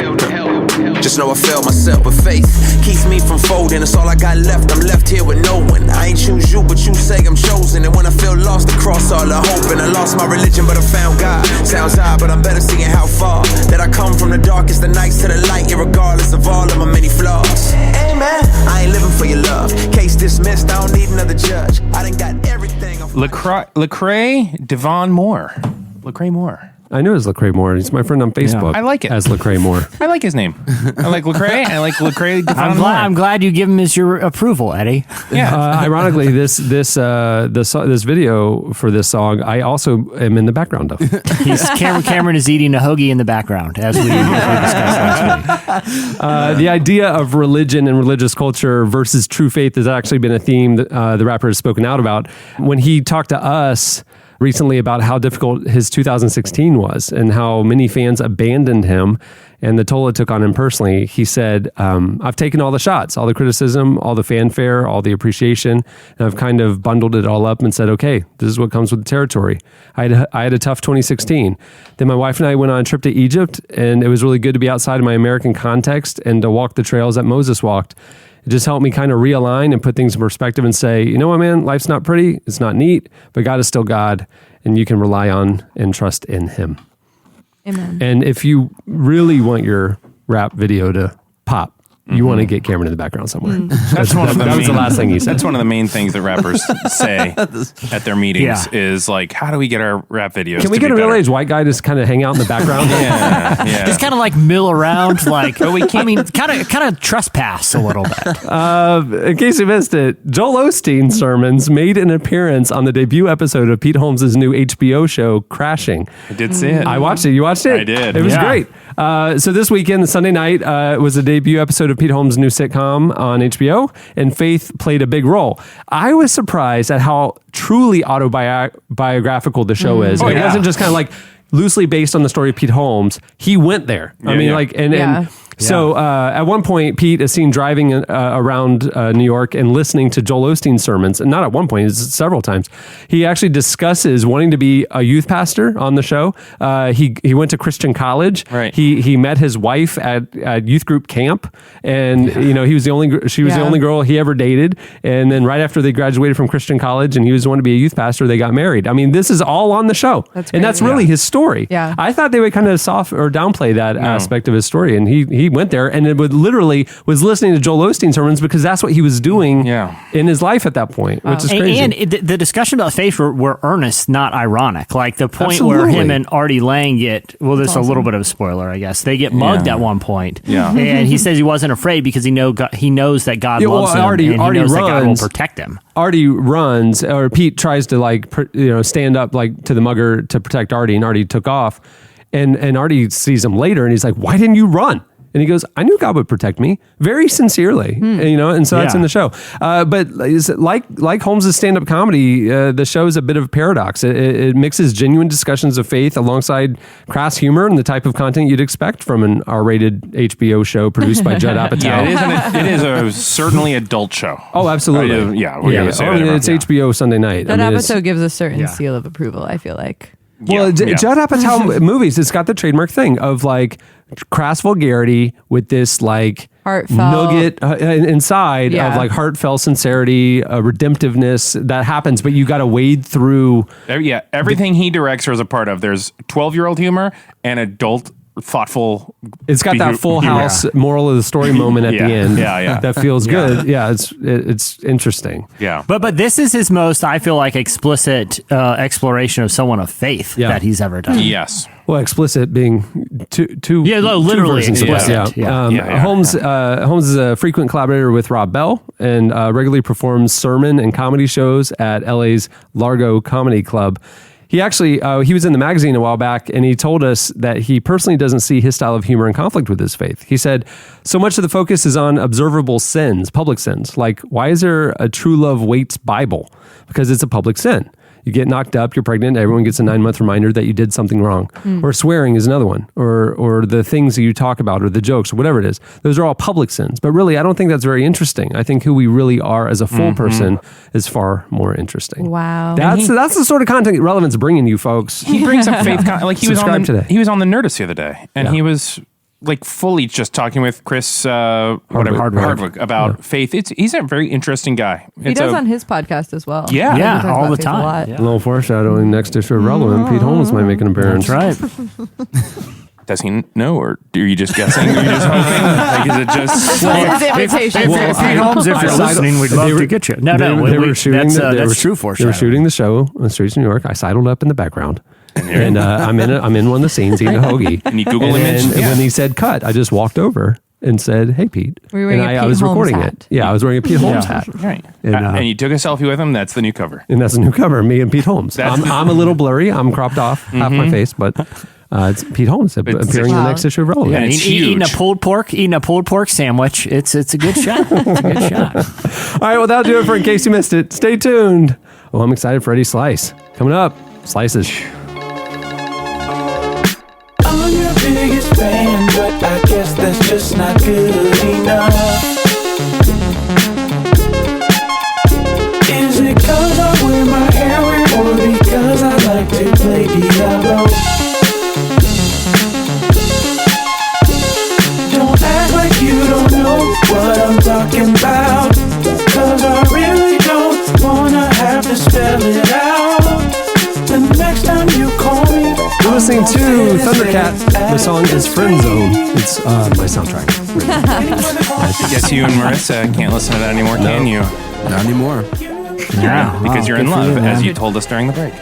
just know I failed myself. But faith keeps me from folding. That's all I got left. I'm left here with no one. I ain't choose you, but you say I'm chosen. And when I feel lost across all the hope, and I lost my religion, but I found God. Sounds odd, but I'm better seeing how far that I come from the darkest of nights to the light, irregardless of all of my many flaws. Amen. I ain't living for your love. Case dismissed. I don't need another judge. I done got everything. Lecrae Devon Moore. Lecrae Moore. I knew it was Lecrae Moore. He's my friend on Facebook. I like it. As Lecrae Moore. I like his name. I like Lecrae. I like Lecrae Devon Moore. I'm glad you give him your approval, Eddie. Yeah. Ironically, this video for this song, I also am in the background of. Cameron is eating a hoagie in the background as we discussed last week. The idea of religion and religious culture versus true faith has actually been a theme that the rapper has spoken out about. When he talked to us recently about how difficult his 2016 was and how many fans abandoned him and the toll it took on him personally, he said, I've taken all the shots, all the criticism, all the fanfare, all the appreciation, and I've kind of bundled it all up and said, okay, this is what comes with the territory. I had a tough 2016. Then my wife and I went on a trip to Egypt, and it was really good to be outside of my American context and to walk the trails that Moses walked. It just helped me kind of realign and put things in perspective and say, you know what, man, life's not pretty, it's not neat, but God is still God, and you can rely on and trust in Him. Amen. And if you really want your rap video to pop, you want to get Cameron in the background somewhere. That's one of the that was the main- last thing he said. That's one of the main things that rappers say at their meetings is like, how do we get our rap videos? Can we to get be a better? real-age white guy just kind of hang out in the background? Yeah. Just kind of like mill around, like kind of trespass a little bit. In case you missed it, Joel Osteen's sermons made an appearance on the debut episode of Pete Holmes' new HBO show, Crashing. I did see it. I watched it. You watched it? I did. It was Yeah. great. So this weekend, Sunday night, was the debut episode of Pete Holmes' new sitcom on HBO, and faith played a big role. I was surprised at how truly autobiographical the show is. Oh, It yeah. wasn't just kind of like loosely based on the story of Pete Holmes. He went there. I mean, yeah. like, Yeah. and so at one point, Pete is seen driving around New York and listening to Joel Osteen's sermons. And not at one point, it's several times. He actually discusses wanting to be a youth pastor on the show. He went to Christian college. Right. He met his wife at youth group camp, and she was the only girl he ever dated. And then right after they graduated from Christian college, and he was wanting to be a youth pastor, they got married. I mean, this is all on the show, That's and that's crazy. really his story. Yeah. I thought they would kind of downplay that aspect of his story, and he went there and it was listening to Joel Osteen sermons because that's what he was doing in his life at that point, which is crazy. And the discussion about faith were earnest, not ironic. Like the point where Absolutely. him and Artie Lang get, well, there's a little bit of a spoiler, I guess. They get mugged at one point. Yeah. And he says he wasn't afraid because he knows that God Yeah, well, loves him Artie and he knows that God will runs. protect him. Artie runs, or Pete tries to stand up to the mugger to protect Artie, and Artie took off, and Artie sees him later, and he's like, "Why didn't you run?" And he goes, I knew God would protect me, very sincerely, and so that's in the show. But like Holmes' stand-up comedy, the show is a bit of a paradox. It mixes genuine discussions of faith alongside crass humor and the type of content you'd expect from an R-rated HBO show produced by Judd Apatow. Yeah, it is a certainly adult show. Oh, absolutely. We're gonna say that. It's HBO Sunday night. That I mean, episode gives a certain seal of approval, I feel like. Well, Judd Apatow movies, it's got the trademark thing of like crass vulgarity with this like heartfelt nugget inside of like heartfelt sincerity, redemptiveness that happens, but you got to wade through. Yeah, everything he directs or is a part of. There's 12-year-old humor and adult thoughtful. It's got that Full House moral of the story moment at the end. Yeah. That feels good. Yeah, it's interesting. Yeah. But this is his most, I feel like, explicit exploration of someone of faith that he's ever done. Yes. Well, explicit being two literally explicit. Holmes is a frequent collaborator with Rob Bell and regularly performs sermon and comedy shows at LA's Largo Comedy Club. He actually, he was in the magazine a while back, and he told us that he personally doesn't see his style of humor in conflict with his faith. He said, so much of the focus is on observable sins, public sins. Like, why is there a True Love Waits Bible? Because it's a public sin. You get knocked up, you're pregnant, everyone gets a 9-month reminder that you did something wrong. Or swearing is another one. Or the things that you talk about, or the jokes, or whatever it is. Those are all public sins. But really, I don't think that's very interesting. I think who we really are as a full person is far more interesting. Wow. That's the sort of content Relevant's bringing you, folks. He brings up faith. Like he was on today. He was on the Nerdist the other day, and he was like fully just talking with Chris Hardwick about faith. He's a very interesting guy. He does on his podcast as well. Yeah. He talks all about the faith time. a lot. A little foreshadowing next issue of Relevant. Pete Holmes might make an appearance. That's right. Does he know, or are you just guessing? Are you just hoping? Like, is it just... Pete Holmes, if you're listening, we'd love to get you. They were shooting that's true foreshadowing. They were shooting the show on the streets of New York. I sidled up in the background. And I'm in one of the scenes eating a hoagie. And you Google image. image? And when he said cut, I just walked over and said, "Hey, Pete." Were you wearing a Pete I was Holmes recording hat? it. Yeah, I was wearing a Pete Holmes hat. Right. And, And you took a selfie with him. That's the new cover. And that's a new cover, me and Pete Holmes. I'm a little blurry. I'm cropped off half my face, but it's Pete Holmes appearing in the next issue of Relevant. Yeah, it's eating a huge. pulled pork sandwich. It's a good shot. It's a good shot. All right, well, that'll do it for In Case You Missed It. Stay tuned. Well, I'm excited for Eddie Slice. Coming up, Slices. I'm your biggest fan, but I guess that's just not good enough. Is it 'cause I wear my hair red or because I like to play Diablo? Don't act like you don't know what I'm talking about, 'cause I really don't wanna have to spell it out. The next time you call me, You're listening to Thundercat. The song is Friend Zone. It's my soundtrack. I guess you and Marissa can't listen to that anymore, can you? Not anymore. Yeah, Because you're in good for love, you, as man. you told us during the break.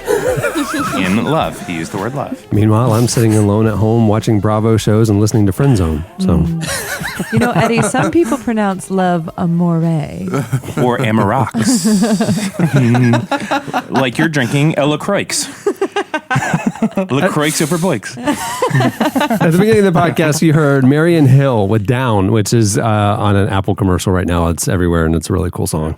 In love. He used the word love. Meanwhile, I'm sitting alone at home watching Bravo shows and listening to Friend Zone. So, You know, Eddie, some people pronounce love amore. Or Amarok. Like you're drinking a LaCroix. LaCroix Super Boix. at the beginning of the podcast, you heard Marion Hill with Down, which is on an Apple commercial right now. It's everywhere, and it's a really cool song.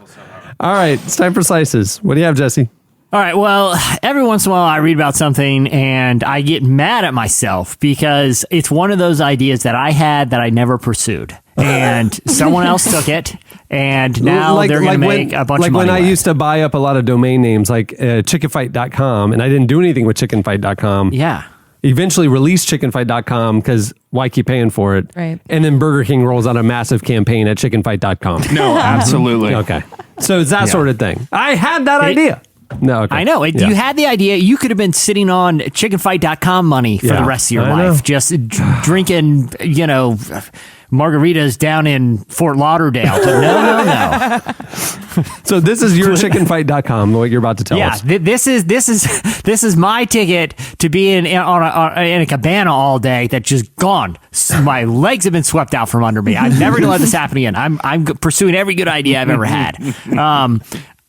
All right, it's time for Slices. What do you have, Jesse? All right. Well, every once in a while I read about something and I get mad at myself because it's one of those ideas that I had that I never pursued. And someone else took it, and now they're going to make a bunch of money. Like when I with it. used to buy up a lot of domain names like chickenfight.com, and I didn't do anything with chickenfight.com. Yeah. Eventually released chickenfight.com because why keep paying for it? Right. And then Burger King rolls out a massive campaign at chickenfight.com. No, absolutely. Okay. So it's that sort of thing. I had that idea. No, okay. I know. You had the idea. You could have been sitting on chickenfight.com money for the rest of your life. Just drinking, margaritas down in Fort Lauderdale. But no. So this is your chickenfight.com, what you're about to tell us. Yeah, this is my ticket to be in a cabana all day that just gone. My legs have been swept out from under me. I'm never going to let this happen again. I'm pursuing every good idea I've ever had.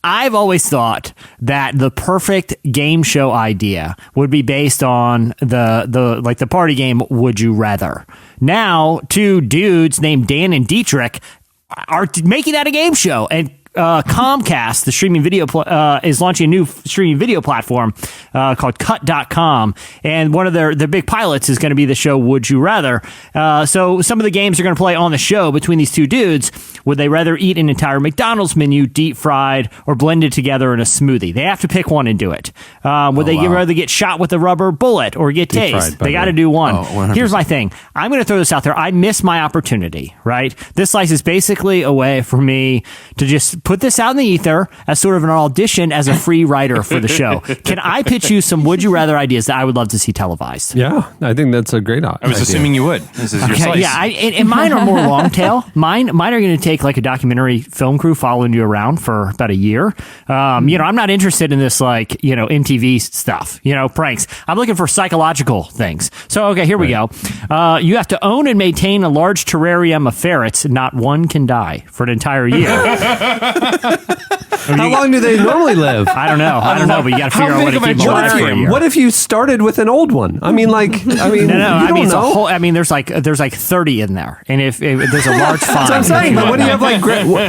I've always thought that the perfect game show idea would be based on the party game Would You Rather. Now, two dudes named Dan and Dietrich are making that a game show, and Comcast, the streaming video, is launching a new streaming video platform called Cut.com. And one of their big pilots is going to be the show Would You Rather. So some of the games are going to play on the show between these two dudes. Would they rather eat an entire McDonald's menu, deep fried, or blended together in a smoothie? They have to pick one and do it. Would they rather get shot with a rubber bullet or get tased? They got to do one. Here's my thing. I'm going to throw this out there. I missed my opportunity, right? This slice is basically a way for me to just put this out in the ether as sort of an audition as a free writer for the show. Can I pitch you some would you rather ideas that I would love to see televised? Yeah, I think that's a great idea. I was assuming you would. This is your slice. Yeah, and mine are more long tail. Mine are going to take like a documentary film crew following you around for about a year. I'm not interested in this MTV stuff, pranks. I'm looking for psychological things. So, okay, here we go. You have to own and maintain a large terrarium of ferrets. Not one can die for an entire year. How long do they normally live? I don't know, but you got to figure out what to keep them alive for a year. What if you started with an old one? I mean, no. It's a whole. There's like 30 in there, and if there's a large fine. That's what I'm saying. But what do you have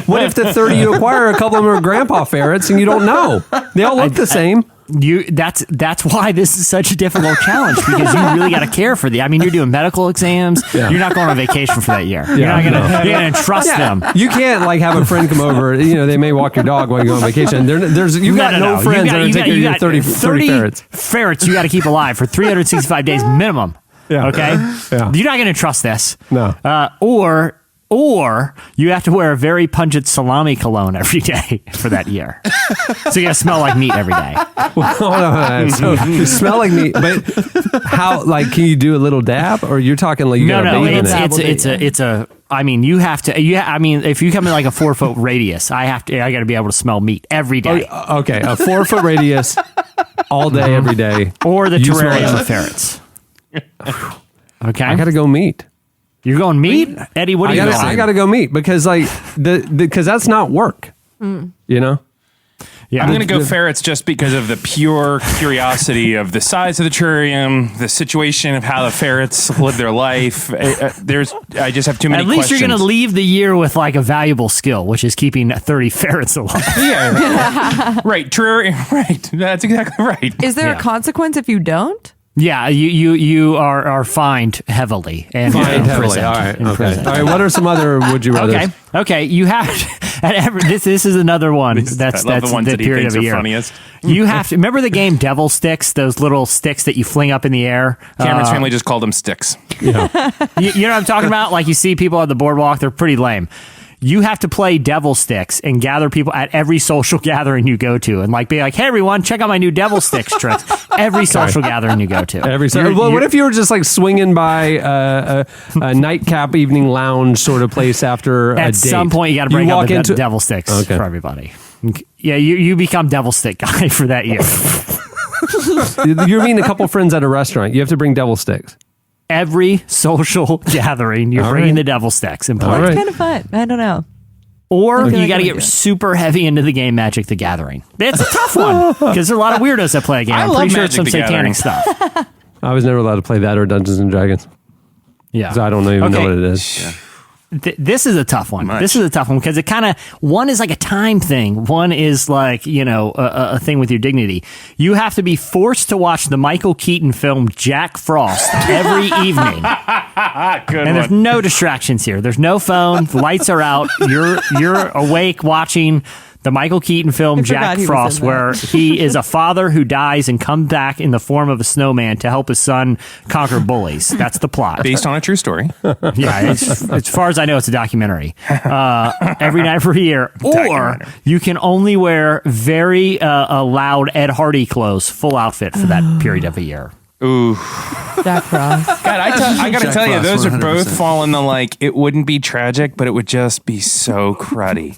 what if the 30 you acquire, a couple of them are grandpa ferrets, and you don't know? They all look the same. That's why this is such a difficult challenge, because you really got to care for the. You're doing medical exams. Yeah. You're not going on vacation for that year. Yeah, you're not gonna trust them. You can't have a friend come over. They may walk your dog while you go on vacation. You got no friends that are taking your 30 ferrets. Ferrets you got to keep alive for 365 days minimum. Yeah. Okay. Yeah. You're not going to trust this. No. Or you have to wear a very pungent salami cologne every day for that year. So you got to smell like meat every day. Well, so you smell like meat, but how? Can you do a little dab, or you're talking like you got a baby in it? You have to. If you come in like a 4-foot radius, I got to be able to smell meat every day. Okay, a 4-foot radius, all day, every day, or the terrarium of ferrets. Okay, I got to go meat. You're going meat, Eddie? What are you going? I got to go meat because because that's not work. Yeah, I'm going to go ferrets just because of the pure curiosity of the size of the terrarium, the situation of how the ferrets live their life. I just have too many questions. At least you're going to leave the year with like a valuable skill, which is keeping 30 ferrets alive. Yeah, right. Terrarium, right. That's exactly right. Is there a consequence if you don't? Yeah, you are fined heavily and imprisoned. All right. Okay. All right. What are some other would you rather? Okay. You have this is another one. That's the ones the that he period thinks of a are year. funniest. You have to remember the game Devil Sticks, those little sticks that you fling up in the air. Cameron's family just called them sticks. Yeah. You know what I'm talking about? Like you see people at the boardwalk, they're pretty lame. You have to play Devil Sticks and gather people at every social gathering you go to, and be like, "Hey everyone, check out my new Devil Sticks tricks." Every social gathering you go to. What if you were just swinging by a nightcap evening lounge sort of place after a date? At some point, you got to bring out the Devil Sticks for everybody. Yeah, you become Devil Stick guy for that year. You're meeting a couple friends at a restaurant. You have to bring Devil Sticks. Every social gathering, you're bringing the Devil Sticks and play. It's kind of fun. I don't know. Or you got to get super heavy into the game Magic the Gathering. It's a tough one because there are a lot of weirdos that play a game. I'm pretty sure it's some satanic stuff. I was never allowed to play that or Dungeons and Dragons. Yeah. So I don't even know what it is. Yeah. This is a tough one. This is a tough one because it one is like a time thing. One is like, a thing with your dignity. You have to be forced to watch the Michael Keaton film Jack Frost every evening. And there's no distractions here. There's no phone. The lights are out. You're awake watching the Michael Keaton film Jack Frost, where he is a father who dies and comes back in the form of a snowman to help his son conquer bullies. That's the plot. Based on a true story. Yeah, as far as I know, it's a documentary. Every night for a year. Or you can only wear very loud Ed Hardy clothes, full outfit for that period of a year. Ooh. Jack Frost. God, I got to tell you, those 100%. Are both fall in the it wouldn't be tragic, but it would just be so cruddy.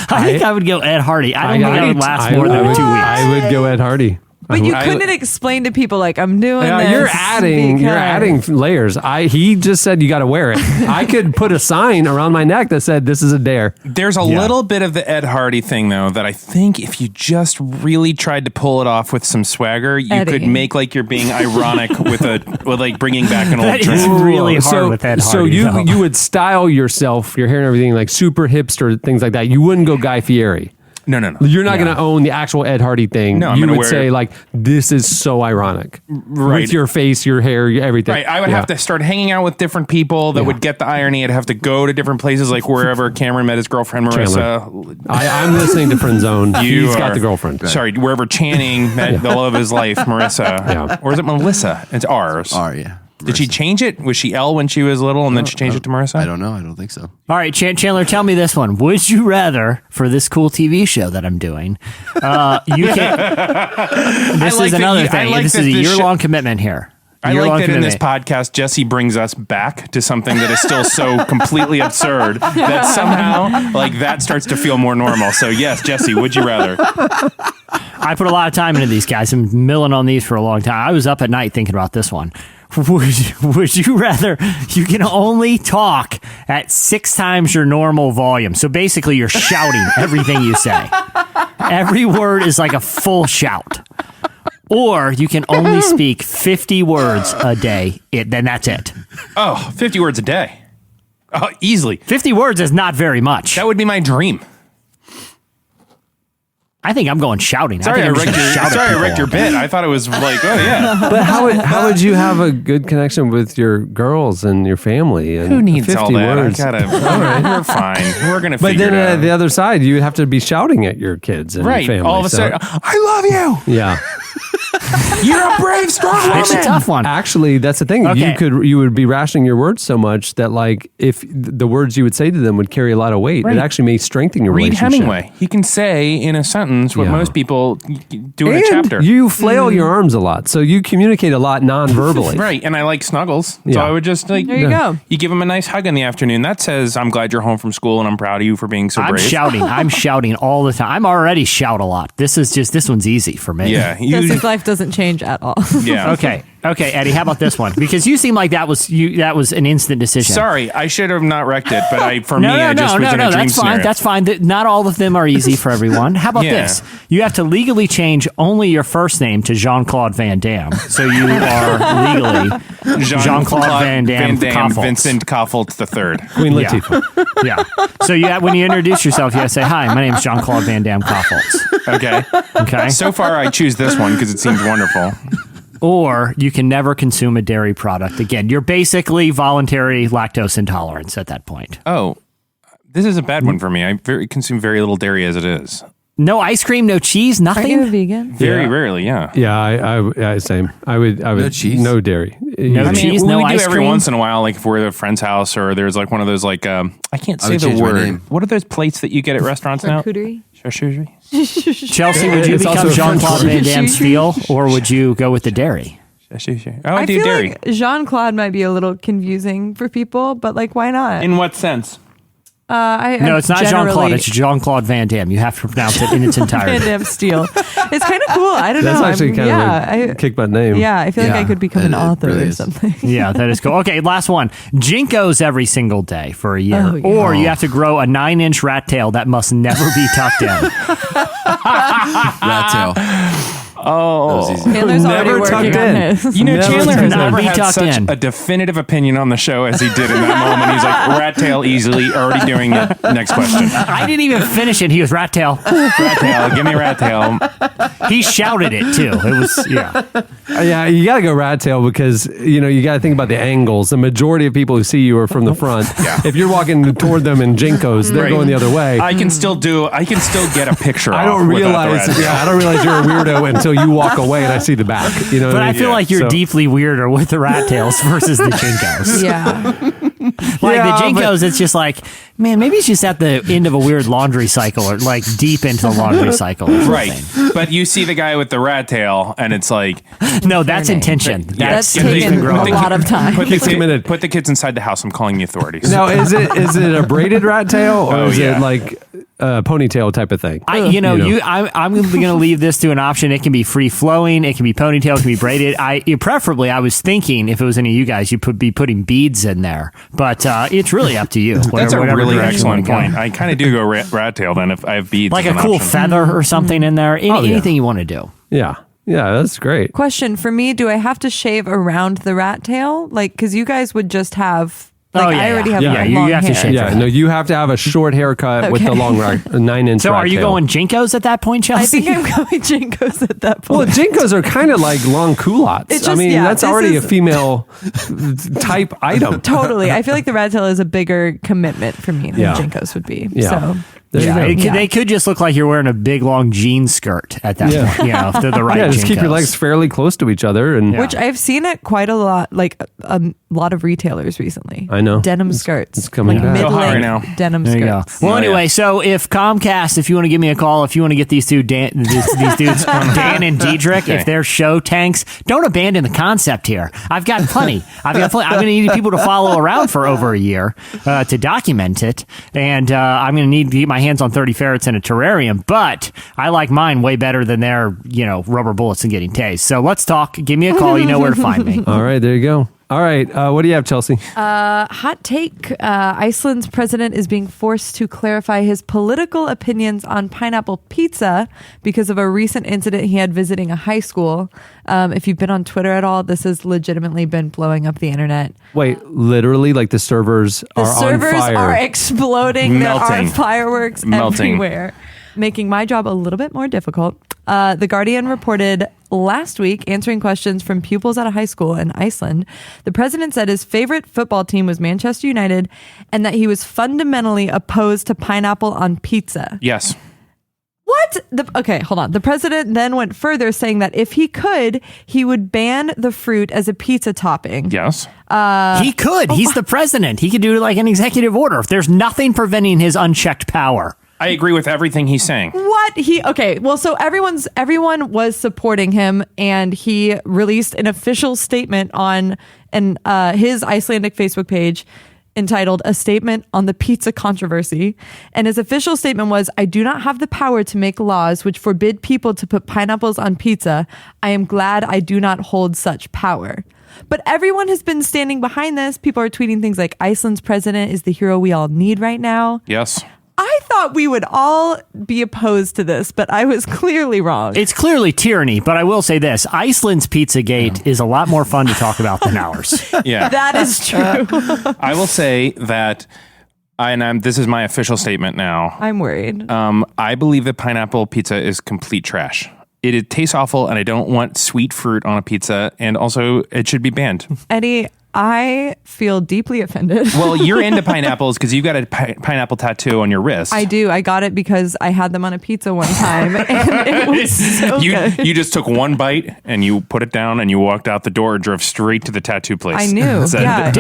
I think I would go Ed Hardy. I don't think I would last more than 2 weeks. I would go Ed Hardy. But you couldn't explain to people like I'm doing this. You're adding layers. He just said you got to wear it. I could put a sign around my neck that said this is a dare. There's a little bit of the Ed Hardy thing though that I think if you just really tried to pull it off with some swagger, you could make like you're being ironic with like bringing back an old That trend. is really hard with Ed Hardy. So you would style yourself, your hair and everything like super hipster, things like that. You wouldn't go Guy Fieri. No. You're not going to own the actual Ed Hardy thing. No, I'm you gonna would say like, this is so ironic. Right. With your face, your hair, everything. Right. I would have to start hanging out with different people that would get the irony. I'd have to go to different places like wherever Cameron met his girlfriend, Marissa. I'm listening to Friend Zone. He's got the girlfriend. Sorry, wherever Channing met the love of his life, Marissa. Yeah. Or is it Melissa? It's ours. Yeah. Did she change it? Was she Elle when she was little and then she changed it to Marissa? I don't know. I don't think so. All right, Chandler, tell me this one. Would you rather, for this cool TV show that I'm doing, you can... This is another thing. This is a year-long commitment here. I like that in this podcast, Jesse brings us back to something that is still so completely absurd that somehow like that starts to feel more normal. So yes, Jesse, would you rather? I put a lot of time into these guys. I'm milling on these for a long time. I was up at night thinking about this one. Would you rather you can only talk at 6 times your normal volume? So basically you're shouting everything you say. Every word is like a full shout. Or you can only speak 50 words a day. Then that's it. Oh, 50 words a day. Oh, easily. 50 words is not very much. That would be my dream. I think I'm going shouting. Sorry, I wrecked your bit. I thought it was like, oh yeah. But how would you have a good connection with your girls and your family? And who needs 50 all that? words? All right, we're fine. We're gonna. But figure then it out. the other side, you would have to be shouting at your kids and your family. All of a sudden, I love you. Yeah. You're a brave, strong woman. It's a tough one. Actually, that's the thing. Okay. You would be rationing your words so much that like if the words you would say to them would carry a lot of weight, it actually may strengthen your Read relationship. Hemingway. He can say in a sentence what most people do in And a chapter. you flail your arms a lot, so you communicate a lot non-verbally. Right, and I like snuggles. So Yeah. I would just like There you go. You give him a nice hug in the afternoon. That says, "I'm glad you're home from school, and I'm proud of you for being so I'm brave." shouting. I'm shouting all the time. I'm already shout a lot. This one's easy for me. Yeah, Jessica's life doesn't change at all. yeah. Okay, Eddie. How about this one? Because you seem like that was an instant decision. Sorry, I should have not wrecked it, but I just was in a dream that's fine. scenario. That's fine. Not all of them are easy for everyone. How about Yeah. this? You have to legally change only your first name to Jean-Claude Van Damme. So you are legally Jean-Claude Van Damme Koffoltz. Vincent Koffoltz III. Queen Latifah. Yeah. So when you introduce yourself, you have to say, "Hi, my name is Jean-Claude Van Damme Koffoltz." Okay. Okay. So far, I choose this one because it seems wonderful. Or you can never consume a dairy product again. You're basically voluntary lactose intolerance at that point. Oh, this is a bad one for me. I consume very little dairy as it is. No ice cream, no cheese, Are you a nothing. vegan? Very rarely, yeah. Yeah, I same. I would No cheese? no dairy. No cheese, no we do ice every cream? once in a while, like if we're at a friend's house or there's like one of those like I can't I say would the change my word. name. What are those plates that you get at restaurants now? Charcuterie? Charcuterie. Chelsea, would you It's become also a Jean-Claude French Van Damme Steele, or would you go with the dairy? Oh, I do feel dairy. like Jean-Claude might be a little confusing for people, but like, why not? In what sense? No, it's not Jean-Claude. It's Jean-Claude Van Damme. You have to pronounce it in its Van entirety. Damme Steel. It's kind of cool. I don't That's know. actually kind of a kick butt name. Yeah, I feel like I could become an it author really or is. something. Yeah, that is cool. Okay, last one. Jinkos every single day for a year. Oh, yeah. Or you have to grow a 9-inch rat tail that must never be tucked in. Rat tail. Oh, That was easy. Taylor's already Never working tucked on in. his. you know, Never Chandler has tucked never in. had Tucked such in. a definitive opinion on the show as he did in that moment. He's like, rat tail easily, already doing it. Next question. I didn't even finish it. He was rat tail. Rat tail, give me rat tail. He shouted it too. It was, yeah. Yeah, you got to go rat tail because you got to think about the angles. The majority of people who see you are from the front. If you're walking toward them in Jinkos, they're Right. going the other way. I can still get a picture. I don't off without the realize. rat tail. Yeah, I don't realize you're a weirdo until you walk away and I see the back. You know, what But I I mean? feel like you're So- deeply weirder with the rat tails versus the Jinkos. Yeah. Like Yeah, the Jinkos, it's just like, man, maybe it's just at the end of a weird laundry cycle or like deep into the laundry cycle. Or Right. something. But you see the guy with the rat tail, and it's like, No, that's intention. That's get the- taken put a the- lot of time. Put the, committed. put the kids inside the house. I'm calling the authorities. Now, is it a braided rat tail or Oh, is yeah. it like ponytail type of thing. I'm going to leave this to an option. It can be free flowing. It can be ponytail. It can be braided. Preferably, I was thinking if it was any of you guys, you could be putting beads in there. But it's really up to you. That's a really excellent point. I kind of do go rat tail then if I have beads. Like a cool feather or something in there. Anything you want to do. Yeah. Yeah, that's great. Question for me, do I have to shave around the rat tail? Like, because you guys would just have... I already have long you have hair. to shave. Yeah, no, you have to have a short haircut with the long 9-inch. So are you going Jinkos at that point, Chelsea? I think I'm going Jinkos at that point. Well, Jinkos are kind of like long culottes. That's already a female type item. Totally. I feel like the rat tail is a bigger commitment for me than Jinkos would be. Yeah. So. They could just look like you're wearing a big long jean skirt at that point. If they're the right. Yeah, just keep your legs fairly close to each other, and which I've seen it quite a lot, like a lot of retailers recently. I know denim skirts. It's coming back. Mid-length now. denim skirts. Well, anyway, so if Comcast, if you want to give me a call, if you want to get these dudes, Dan and Diedrich, if they're show tanks, don't abandon the concept here. I've got plenty. I'm going to need people to follow around for over a year to document it, and I'm going to need to get my hands on 30 ferrets in a terrarium, but I like mine way better than their, rubber bullets and getting tased. So let's talk. Give me a call. You know where to find me. All right, there you go. All right, what do you have, Chelsea? Hot take. Iceland's president is being forced to clarify his political opinions on pineapple pizza because of a recent incident he had visiting a high school. If you've been on Twitter at all, this has legitimately been blowing up the internet. Wait, literally, like the servers are on fire. The servers are exploding. Melting. There are fireworks everywhere, making my job a little bit more difficult. The Guardian reported last week, answering questions from pupils at a high school in Iceland. The president said his favorite football team was Manchester United and that he was fundamentally opposed to pineapple on pizza. Yes. What? Okay, hold on. The president then went further, saying that if he could, he would ban the fruit as a pizza topping. Yes. He could. He's the president. He could do like an executive order. There's nothing preventing his unchecked power. I agree with everything he's saying. So everyone was supporting him, and he released an official statement on his Icelandic Facebook page entitled "A Statement on the Pizza Controversy." And his official statement was, "I do not have the power to make laws which forbid people to put pineapples on pizza. I am glad I do not hold such power." But everyone has been standing behind this. People are tweeting things like, "Iceland's president is the hero we all need right now." Yes. I thought we would all be opposed to this, but I was clearly wrong. It's clearly tyranny, but I will say this. Iceland's Pizzagate is a lot more fun to talk about than ours. Yeah. That is true. I will say that, this is my official statement now. I'm worried. I believe that pineapple pizza is complete trash. It tastes awful, and I don't want sweet fruit on a pizza, and also it should be banned. Eddie, I feel deeply offended. Well, you're into pineapples because you've got a pineapple tattoo on your wrist. I do. I got it because I had them on a pizza one time, and it was so good. You just took one bite and you put it down and you walked out the door and drove straight to the tattoo place. I knew. Said, yeah.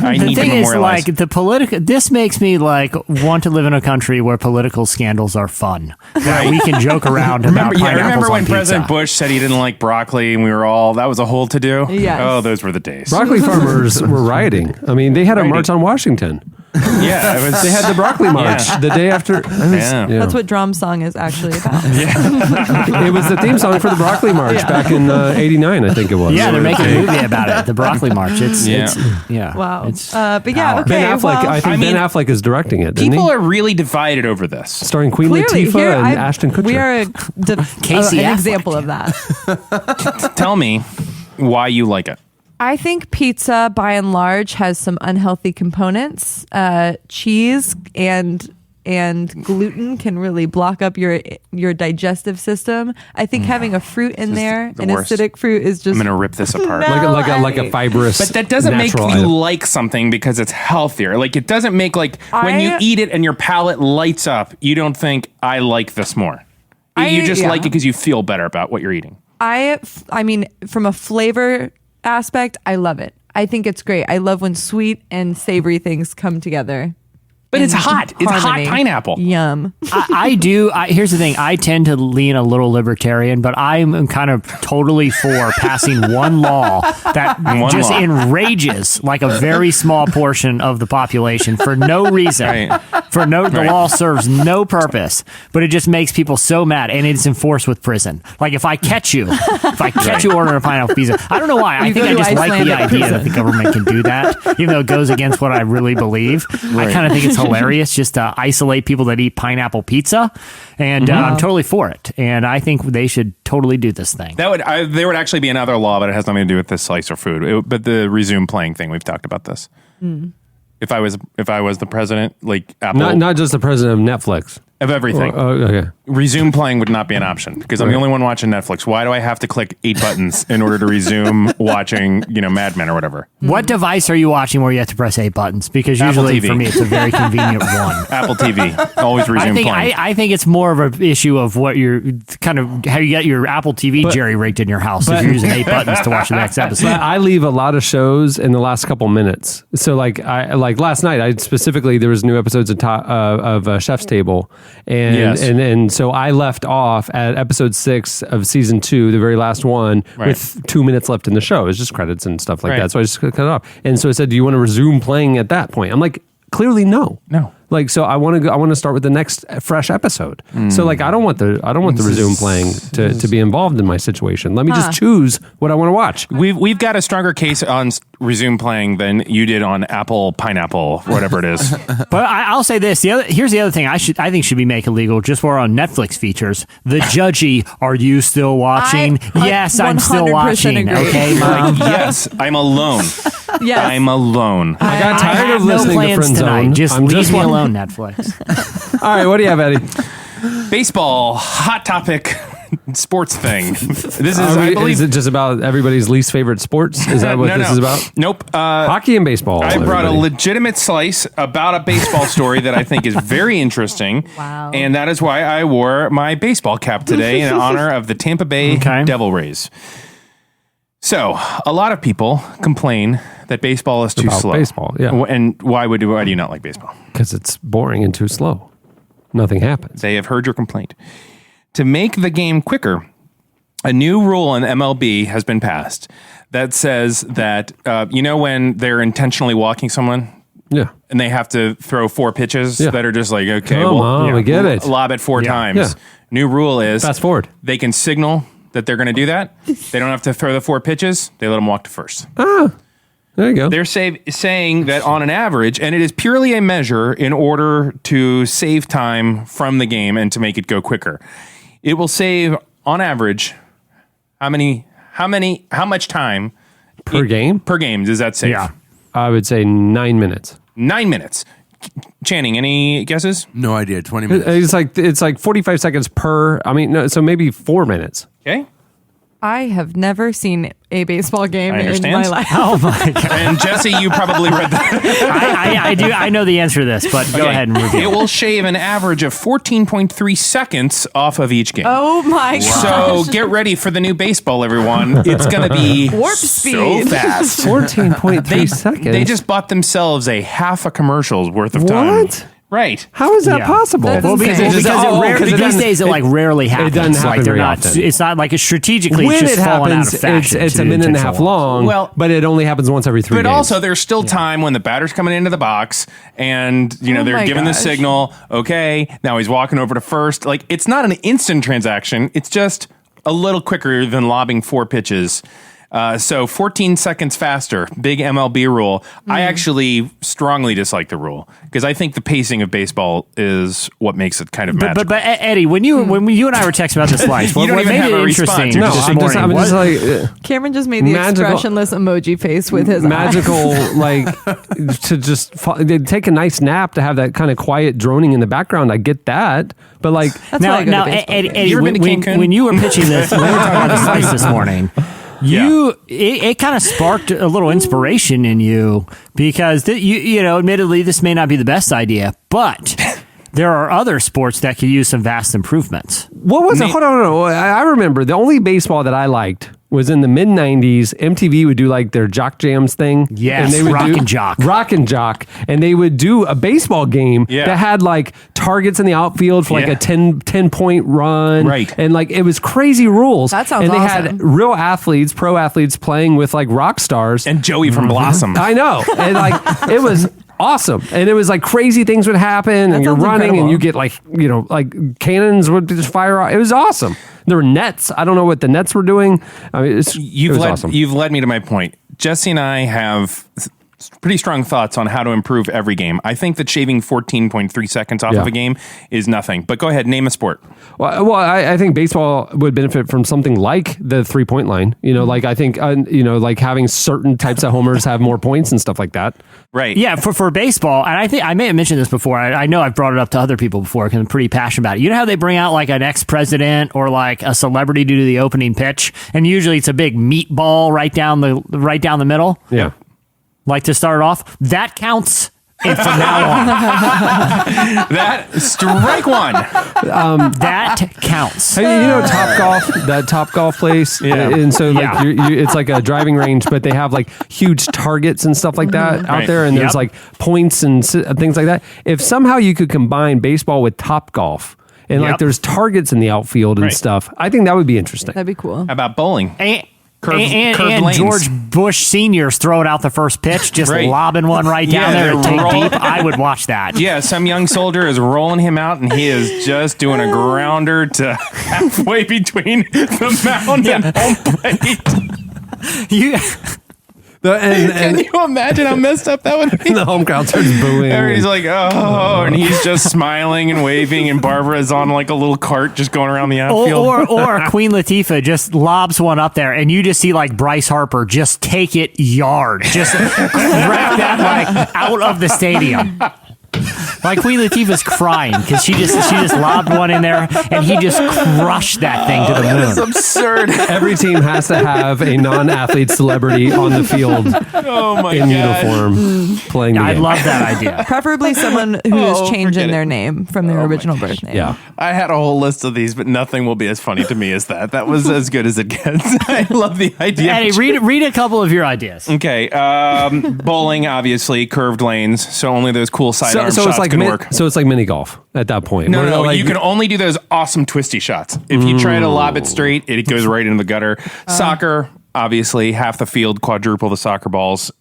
I need the thing to is, memorialize. like, the political. This makes me want to live in a country where political scandals are fun. Where we can joke around about pineapples remember when on pizza. President Bush said he didn't like broccoli and we were all, that was a whole to-do? Yes. Oh, those were the days. Broccoli farmers were rioting. I mean, they had a march on Washington. Yeah, they had the broccoli march the day after. That's what Drum Song is actually about. It was the theme song for the broccoli march back in '89, I think it was. Yeah, they're making a movie about it. The broccoli march. It's Wow. It's but yeah, okay. Ben Affleck. I think Ben Affleck is directing it. People are really divided over this. Starring Queen clearly, Latifah and Ashton Kutcher. We are Casey an Affleck. example of that. Tell me why you like it. I think pizza, by and large, has some unhealthy components. Cheese and gluten can really block up your digestive system. I think having a fruit in there, an acidic fruit, is just. I'm gonna rip this apart. like a fibrous. But that doesn't make you item. like something because it's healthier. Like, it doesn't make, like, when you eat it and your palate lights up, you don't think, I like this more. You just like it because you feel better about what you're eating. I mean, from a flavor aspect, I love it. I think it's great. I love when sweet and savory things come together. But it's in hot. It's hot harmony. pineapple. Yum. Here's the thing. I tend to lean a little libertarian, but I'm kind of totally for passing one law that just enrages like a very small portion of the population for no reason. Right. The law serves no purpose, but it just makes people so mad, and it's enforced with prison. Like if I catch you ordering a pineapple pizza, I don't know why. I think I just like the idea that the government can do that, even though it goes against what I really believe. I kind of think it's hilarious just to isolate people that eat pineapple pizza, and I'm totally for it. And I think they should totally do this thing. There would actually be another law, but it has nothing to do with this slice or food. But the resume playing thing, we've talked about this. If I was the president, like Apple, Not just the president of Netflix. of everything, Okay. resume playing would not be an option because I'm the only one watching Netflix. Why do I have to click 8 buttons in order to resume watching, Mad Men or whatever? What device are you watching where you have to press 8 buttons? Because Apple usually TV. for me it's a very convenient one. Apple TV, always resume playing. I think it's more of an issue of what you're kind of how you get your Apple TV jerry rigged in your house if you're using 8 buttons to watch the next episode. But I leave a lot of shows in the last couple minutes. So like last night, there was new episodes of Chef's Table, and Yes. and so I left off at episode 6 of season 2, the very last one, with 2 minutes left in the show. It's just credits and stuff like that. So I just cut it off. And so I said, "Do you want to resume playing at that point?" I'm like, clearly no. Like, so I want to start with the next fresh episode. So like, I don't want the resume playing to be involved in my situation. Let me just choose what I want to watch. We've got a stronger case on resume playing than you did on Apple Pineapple, whatever it is. But I'll say this: here's the other thing I think should be made illegal, just for on Netflix features. The judgy, are you still watching? Yes, I'm still 100% watching. agree. Okay, Mom. Yes, I'm alone. Yes. I'm alone. I got tired have of listening no to plans Friend tonight. Zone. Just I'm leave me wa- alone, Netflix. All right, what do you have, Eddie? Baseball, hot topic, sports thing. This is, I believe, Is it just about everybody's least favorite sports? Is that what No, this no. is about? Nope. Hockey and baseball. I brought a everybody. legitimate slice about a baseball story that I think is very interesting. Wow. And that is why I wore my baseball cap today in honor of the Tampa Bay Devil Rays. So, a lot of people complain that baseball is too About slow. baseball, yeah. And why do you not like baseball? Because it's boring and too slow. Nothing happens. They have heard your complaint. To make the game quicker, a new rule in MLB has been passed that says that, when they're intentionally walking someone Yeah. and they have to throw 4 pitches Yeah. that are just like, okay, Come on, we get it. Lob it 4 times. Yeah. New rule is Fast forward. they can signal that they're going to do that. They don't have to throw the 4 pitches. They let them walk to first. There you go. They're saying that on an average, and it is purely a measure in order to save time from the game and to make it go quicker. It will save, on average, how much time Per game? Per game does that save? Yeah. I would say 9 minutes. 9 minutes. Channing, any guesses? No idea. 20 minutes. It's like 45 seconds per. I mean, no, so maybe 4 minutes. Okay. I have never seen a baseball game I in understand. my life. Oh my god! And Jesse, you probably read that. I do. I know the answer to this, but go ahead and It review. will shave an average of 14.3 seconds off of each game. Oh my god. So get ready for the new baseball, everyone. It's going to be Warp so speed. fast. 14.3 seconds. They just bought themselves a half a commercial's worth of time. What? Right. How is that Yeah. possible? That's Well, because, insane. these doesn't- days it like rarely happens. doesn't happen like they're very not. often. It's not like it's strategically. when It's just it fallen happens, out of fashion. it's to a minute and a half intentional. long. Well- but it only happens once every 3 But days. also, there's still time when the batter's coming into the box and, Oh they're my giving the gosh. signal, okay, now he's walking over to first. Like, it's not an instant transaction. It's just a little quicker than lobbing 4 pitches. So 14 seconds faster, big MLB rule. I actually strongly dislike the rule because I think the pacing of baseball is what makes it kind of magical. But Eddie, when you and I were texting about this slice, what don't even made have it a response. interesting You're no, this I'm just, morning I'm was just like Cameron just made the Magical- expressionless emoji face with his magical, like to just take a nice nap to have that kind of quiet droning in the background. I get that, but like That's why I go to baseball Eddie, games. You ever been to Cancun? when you were pitching this, when we were talking about the slice this morning, it kind of sparked a little inspiration in you because admittedly, this may not be the best idea, but there are other sports that could use some vast improvements. what was it? Hold on. I remember the only baseball that I liked was in the mid 90s. MTV would do like their Jock Jams thing. Yes, and they would Rock do and Jock. Rock and Jock. And they would do a baseball game that had like targets in the outfield for like a 10-point run. Right. And like it was crazy rules. That sounds And they awesome. had real athletes, pro athletes playing with like rock stars. And Joey from Blossom. I know. And like it was awesome. And it was like crazy things would happen and you're sounds running incredible. and you get like, you know, like cannons would just fire out. It was awesome. There were nets. I don't know what the nets were doing. I mean, it was awesome. You've led me to my point. Jesse and I have pretty strong thoughts on how to improve every game. I think that shaving 14.3 seconds off of a game is nothing. But go ahead, name a sport. Well, I think baseball would benefit from something like the 3-point line. You know, like I think, you know, like having certain types of homers have more points and stuff like that. Right. Yeah, for baseball, and I think I may have mentioned this before. I know I've brought it up to other people before because I'm pretty passionate about it. You know how they bring out like an ex-president or like a celebrity to do the opening pitch, and usually it's a big meatball right down the middle. Yeah. Like to start off, that counts. And from now on, That strike one. that counts. Hey, you know Topgolf, that Topgolf place, and so like it's like a driving range, but they have like huge targets and stuff like that out there, and there's like points and things like that. If somehow you could combine baseball with Topgolf, and like there's targets in the outfield and stuff, I think that would be interesting. That'd be cool. How about bowling? And Curved lanes. George Bush Sr.'s throwing out the first pitch, just lobbing one right down there to take deep. I would watch that. Yeah, some young soldier is rolling him out, and he is just doing a grounder to halfway between the mound and home plate. Can you imagine how messed up that would be? The home crowd starts booing. Everybody's like, oh, and he's just smiling and waving, and Barbara's on like a little cart just going around the outfield. Or Queen Latifah just lobs one up there, and you just see like Bryce Harper just take it yard, just crack that like out of the stadium. Like Queen Latifah's crying because she just lobbed one in there and he just crushed that thing to the moon. That's absurd. Every team has to have a non-athlete celebrity on the field in uniform playing the I game. love that idea. Preferably someone who is changing their name from their original birth name. Yeah. I had a whole list of these, but nothing will be as funny to me as that. That was as good as it gets. I love the idea. Eddie, read a couple of your ideas. Okay. Bowling, obviously, curved lanes, so only those cool sidearm So shots it's like can work. so it's like mini golf at that point. No, Where they're like, you can only do those awesome twisty shots. If you try to lob it straight, it goes right into the gutter. Soccer, obviously, half the field, quadruple the soccer balls.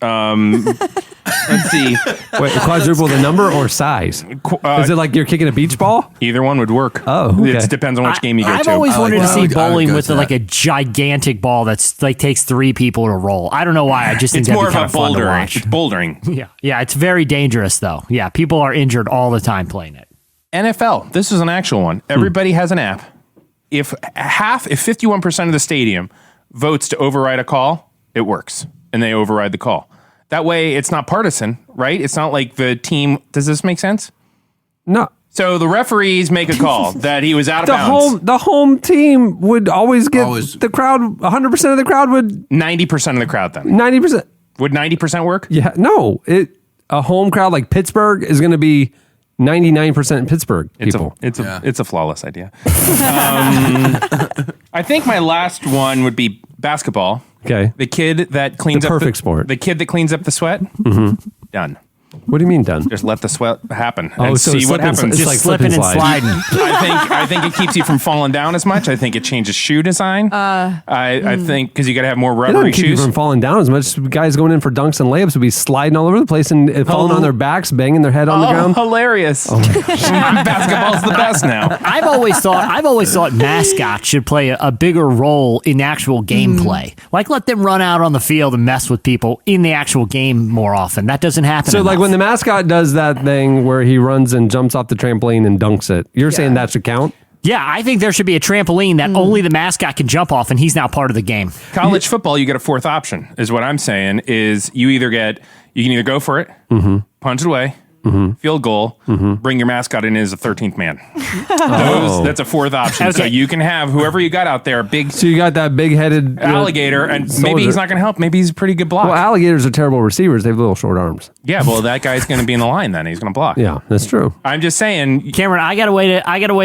Let's see. Wait, quadruple the number or size? Is it like you're kicking a beach ball? Either one would work. Oh, okay. It depends on which game you go I've to. always wanted to see I would bowling go with to like that. a gigantic ball that's like takes 3 people to roll. I don't know why. I just think It's that'd more be of kind a of fun to bouldering. watch. It's bouldering. Yeah, it's very dangerous though. Yeah, people are injured all the time playing it. NFL. This is an actual one. Everybody has an app. If 51% of the stadium votes to override a call, it works, and they override the call. That way, it's not partisan, right? It's not like the team. Does this make sense? No. So the referees make a call that he was out of bounds. The home team would always get the crowd. 100% of the crowd would. 90% of the crowd, then. 90%. Would 90% work? Yeah. No. A home crowd like Pittsburgh is going to be 99% Pittsburgh people. It's a flawless idea. I think my last one would be basketball. Okay. The kid that cleans The up perfect sport. The kid that cleans up the sweat. Done. What do you mean done? Just let the sweat happen Oh, and so see slip what and- happens. it's Just like Slipping and sliding. I think it keeps you from falling down as much. I think it changes shoe design. I think because you got to have more It doesn't rubbery keep you shoes. from falling down as much. Guys going in for dunks and layups would be sliding all over the place and falling on their backs, banging their head on the ground. Hilarious! Basketball's the best now. I've always thought mascots should play a bigger role in actual gameplay. Like let them run out on the field and mess with people in the actual game more often. That doesn't happen. So, like enough. when the mascot does that thing where he runs and jumps off the trampoline and dunks it, you're saying that should count? Yeah, I think there should be a trampoline that only the mascot can jump off, and he's now part of the game. College football, you get a fourth option. Is what I'm saying. Is you can either go for it, punch it away, field goal, bring your mascot in as a 13th man. That's a fourth option. Okay. So you can have whoever you got out there, big So you got that big-headed alligator, and maybe soldier. he's not going to help. Maybe he's a pretty good block. Well, alligators are terrible receivers. They have little short arms. Yeah, well, that guy's going to be in the line then. He's going to block. Yeah, that's true. I'm just saying. Cameron, I got a way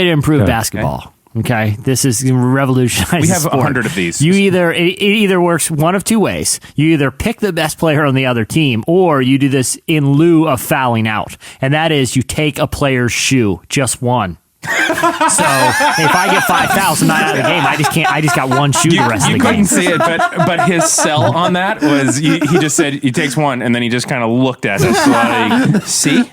to improve basketball. Okay, this is going to revolutionize. We the have sport. 100 of these. You it either works one of two ways. You either pick the best player on the other team, or you do this in lieu of fouling out, and that is you take a player's shoe, just one. So if I get 5,000 out of the game, I just got one shoe the rest of the You game. couldn't see it, but his sell on that was he just said he takes one, and then he just kind of looked at us like, see?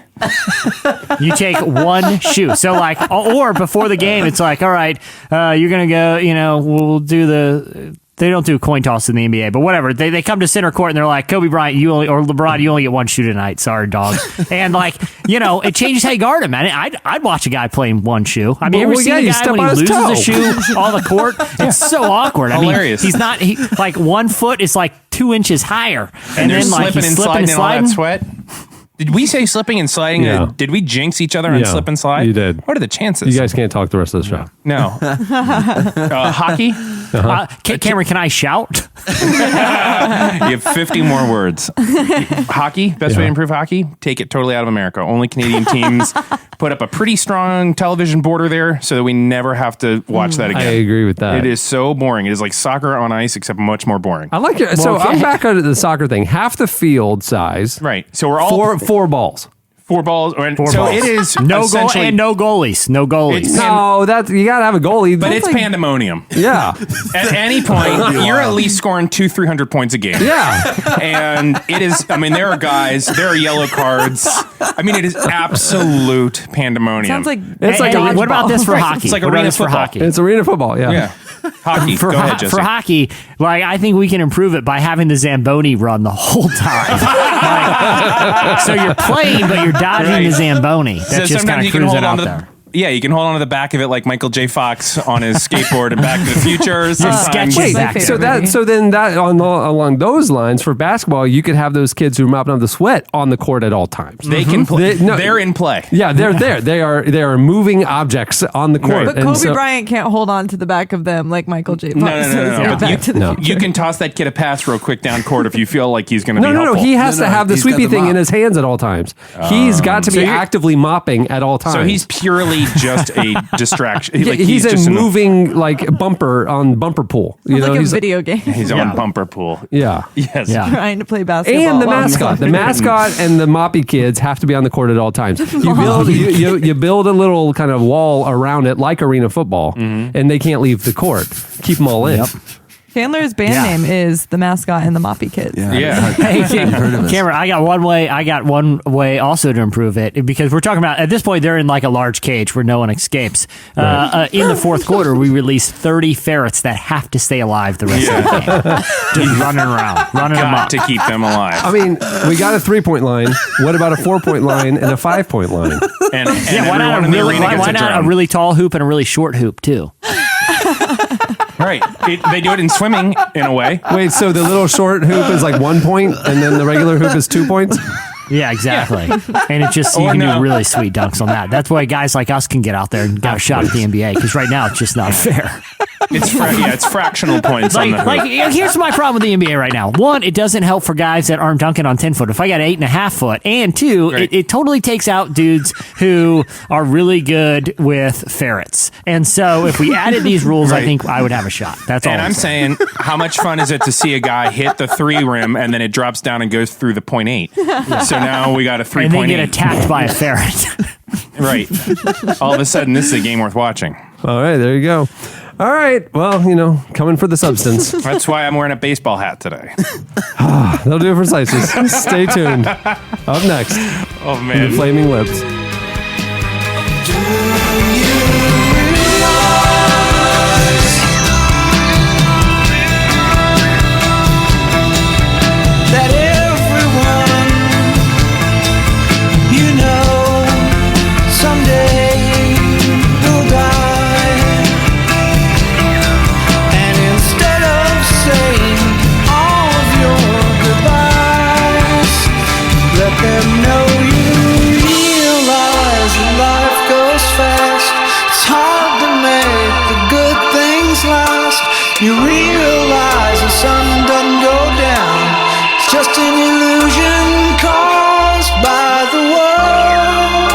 You take one shoe. So like, or before the game, it's like, all right, you're going to go, we'll do they don't do coin toss in the NBA, but whatever. They come to center court and they're like, Kobe Bryant, or LeBron, you only get one shoe tonight. Sorry, dog. And like, it changes how you guard him, man. I'd watch a guy playing one shoe. I mean, you ever seen a guy when he loses a shoe on the court? It's so awkward. I Hilarious. mean, he's like 1 foot is like 2 inches higher. And then like slipping he's and slipping sliding and in all that sliding. sweat. Did we say slipping and sliding? Yeah. Did we jinx each other and slip and slide? You did. What are the chances? You guys can't talk the rest of the show. No. Hockey? Cameron, can I shout? You have 50 more words. Hockey? Best way to improve hockey? Take it totally out of America. Only Canadian teams. Put up a pretty strong television border there so that we never have to watch that again. I agree with that. It is so boring. It is like soccer on ice, except much more boring. I like it. So I'm back on the soccer thing. Half the field size. Right. So we're all four balls. 4 balls. So it is no goal essentially- and no goalies. No goalies. No, you gotta have a goalie. But That's it's pandemonium. Yeah. At any point, you're at least scoring 200-300 points a game. Yeah. And it is, there are guys, there are yellow cards. It is absolute pandemonium. Sounds like It's like dodgeball. what about this for hockey? It's like What about arena this for football. hockey? It's arena football. Yeah. Yeah. Hockey. For, Go ahead, Jesse. for hockey, like I think we can improve it by having the Zamboni run the whole time. So you're playing, but you're dodging Right. the Zamboni. That's So just sometimes kind of you can cruising hold out on to there. Yeah, you can hold on to the back of it like Michael J. Fox on his skateboard and Back to the Future. Sometimes. sketchy. Wait, My favorite so then along those lines for basketball, you could have those kids who are mopping up the sweat on the court at all times. They can play. They- no. They're in play. Yeah, they're there. They are moving objects on the court. But And Kobe so- Bryant can't hold on to the back of them like Michael J. Fox No. does. But Back to the no. Future. You can toss that kid a pass real quick down court if you feel like he's going to be No. helpful. He has to have the he's got sweepy the thing in mop. his hands at all times. He's got to be you're- actively mopping at all times. So he's purely just a distraction. Like he's just a moving like bumper on bumper pool. You It's know, like a he's video game. He's on bumper pool. yeah. Yes. Yeah. Trying to play basketball. And the mascot, the and the moppy kids have to be on the court at all times. You build you build a little kind of wall around it like arena football, and they can't leave the court. Keep them all in. Yep. Chandler's band Yeah. name is the mascot and the Moppy Kids. Yeah. Hey, heard of this. Cameron, I got one way also to improve it because we're talking about at this point they're in like a large cage where no one escapes. In the fourth quarter, we released 30 ferrets that have to stay alive the rest of the game, just running around, running them Got up. to keep them alive. I mean, we got a 3-point line. What about a 4-point line and a 5-point line? And Yeah, why not, everyone in the arena why gets a not a drum. really tall hoop and a really short hoop too? Right. They do it in swimming in a way. Wait, so the little short hoop is like 1 point, and then the regular hoop is 2 points? Yeah, exactly. And it's just you Or can no. do really sweet dunks on that. That's why guys like us can get out there and get a shot at the NBA because right now it's just not fair. It's fractional points on the hoop. Here's my problem with the NBA right now. One, it doesn't help for guys that aren't dunking on 10 foot. If I got 8.5 foot, and two, Right. it totally takes out dudes who are really good with ferrets. And so if we added these rules, I Right. think I would have a shot. That's all. And I'm saying, how much fun is it to see a guy hit the 3 rim and then it drops down and goes through the .8? So now we got a 3.8. and then get attacked by a ferret. Right. All of a sudden, this is a game worth watching. All right, there you go. All right, well, coming for the substance. That's why I'm wearing a baseball hat today. That'll do it for Slices. Stay tuned. Up next, Oh, the man. Flaming Lips. That everyone you know someday will die, and instead of saying all of your goodbyes, let them know you realize that life goes fast. It's hard to make the good things last. You realize the sun doesn't go down. It's just an illusion caused by the world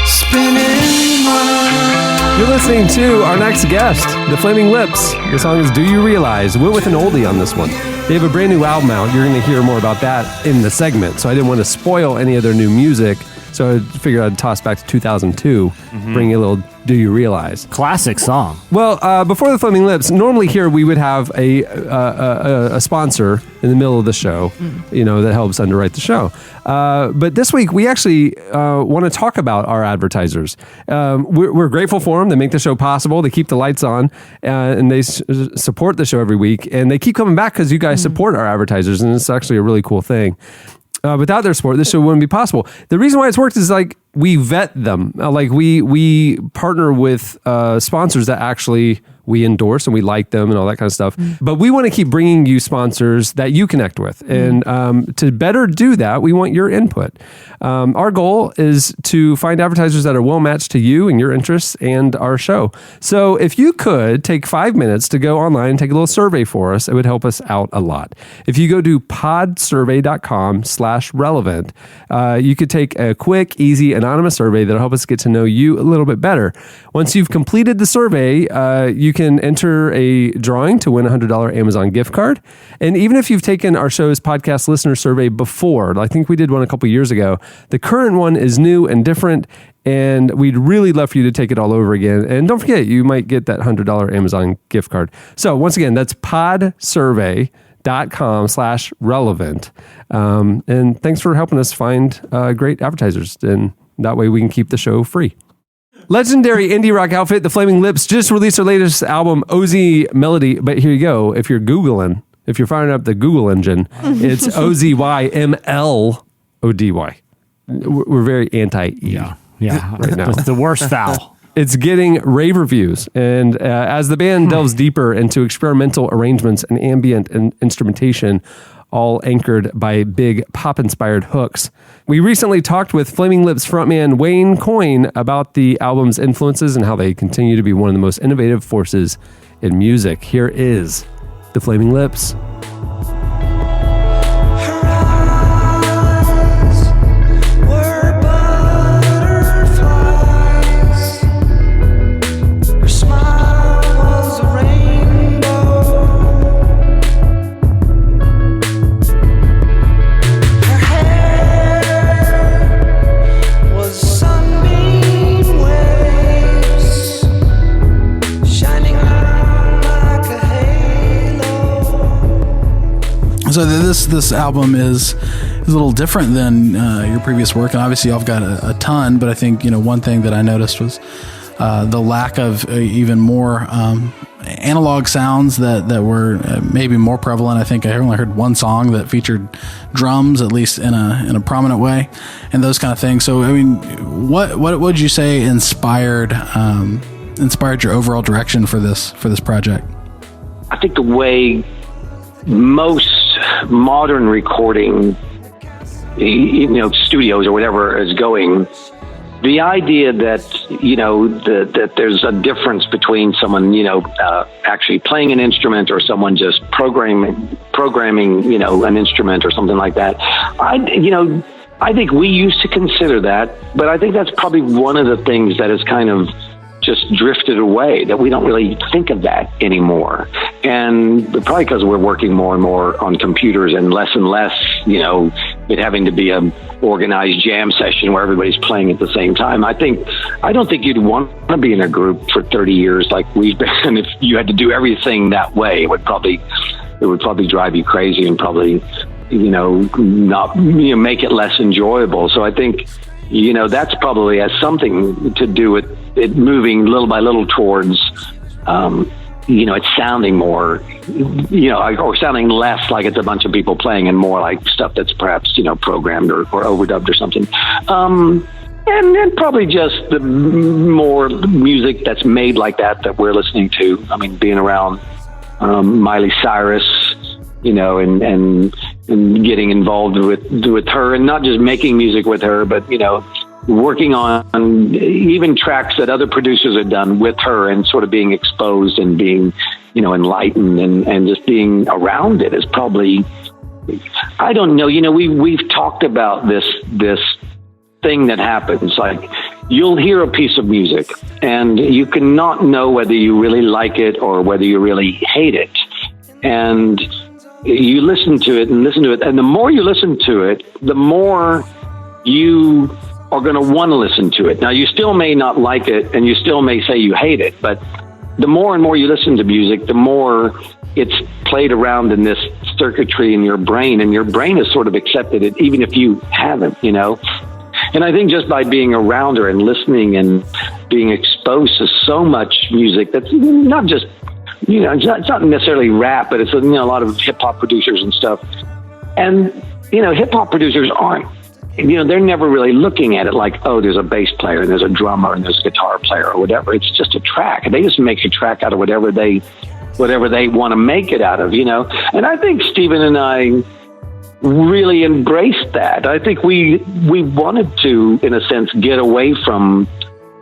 spinning round. You're listening to our next guest, The Flaming Lips. The song is Do You Realize? Went with an oldie on this one. They have a brand new album out. You're going to hear more about that in the segment. So I didn't want to spoil any of their new music. So I figured I'd toss back to 2002, bring you a little Do You Realize? Classic song. Well, before The Flaming Lips, normally here we would have a sponsor in the middle of the show, that helps underwrite the show. But this week, we actually want to talk about our advertisers. We're grateful for them. They make the show possible. They keep the lights on, and they support the show every week. And they keep coming back because you guys support our advertisers, and it's actually a really cool thing. Without their support, this show wouldn't be possible. The reason why it's worked is we vet them. We partner with sponsors that actually we endorse and we like them and all that kind of stuff. But we want to keep bringing you sponsors that you connect with. And to better do that, we want your input. Our goal is to find advertisers that are well matched to you and your interests and our show. So if you could take 5 minutes to go online and take a little survey for us, it would help us out a lot. If you go to podsurvey.com/relevant, you could take a quick, easy, anonymous survey that'll help us get to know you a little bit better. Once you've completed the survey, you can enter a drawing to win a $100 Amazon gift card. And even if you've taken our show's podcast listener survey before, I think we did one a couple years ago, the current one is new and different, and we'd really love for you to take it all over again. And don't forget, you might get that $100 Amazon gift card. So once again, that's podsurvey.com/relevant. And thanks for helping us find great advertisers. And that way we can keep the show free. Legendary indie rock outfit, The Flaming Lips, just released their latest album, OZ Melody. But here you go. If you're firing up the Google engine, it's OZYMLODY. We're very anti-E. Yeah. Right now. It's the worst foul. It's getting rave reviews. And as the band delves deeper into experimental arrangements and ambient and instrumentation, all anchored by big pop-inspired hooks. We recently talked with Flaming Lips frontman Wayne Coyne about the album's influences and how they continue to be one of the most innovative forces in music. Here is The Flaming Lips. So this album is a little different than your previous work, and obviously y'all have got a ton. But I think one thing that I noticed was the lack of even more analog sounds that were maybe more prevalent. I think I only heard one song that featured drums, at least in a prominent way, and those kind of things. So I mean, what would you say inspired your overall direction for this project? I think the way most modern recording, studios or whatever is going, the idea that that there's a difference between someone actually playing an instrument or someone just programming an instrument or something like that. I think we used to consider that, but I think that's probably one of the things that is kind of just drifted away, that we don't really think of that anymore. And probably because we're working more and more on computers and less, it having to be a organized jam session where everybody's playing at the same time. I don't think you'd want to be in a group for 30 years like we've been. If you had to do everything that way, it would probably drive you crazy and probably, not make it less enjoyable. So I think, that's probably has something to do with it moving little by little towards, it's sounding more, or sounding less like it's a bunch of people playing and more like stuff that's perhaps, programmed or overdubbed or something. And then probably just the more music that's made like that we're listening to. I mean, being around Miley Cyrus, and getting involved with her, and not just making music with her, but working on even tracks that other producers had done with her, and sort of being exposed and being enlightened and just being around it is probably, I don't know, we've talked about this thing that happens, like you'll hear a piece of music and you cannot know whether you really like it or whether you really hate it. And you listen to it and listen to it. And the more you listen to it, the more you are going to want to listen to it. Now, you still may not like it and you still may say you hate it, but the more and more you listen to music, the more it's played around in this circuitry in your brain, and your brain has sort of accepted it, even if you haven't, you know. And I think just by being around her and listening and being exposed to so much music that's not just, you know, it's not necessarily rap, but it's, you know, a lot of hip hop producers and stuff. And, you know, hip hop producers aren't, you know, they're never really looking at it like, oh, there's a bass player and there's a drummer and there's a guitar player or whatever. It's just a track. They just make a track out of whatever they want to make it out of, you know. And I think Stephen and I really embraced that. I think we wanted to, in a sense, get away from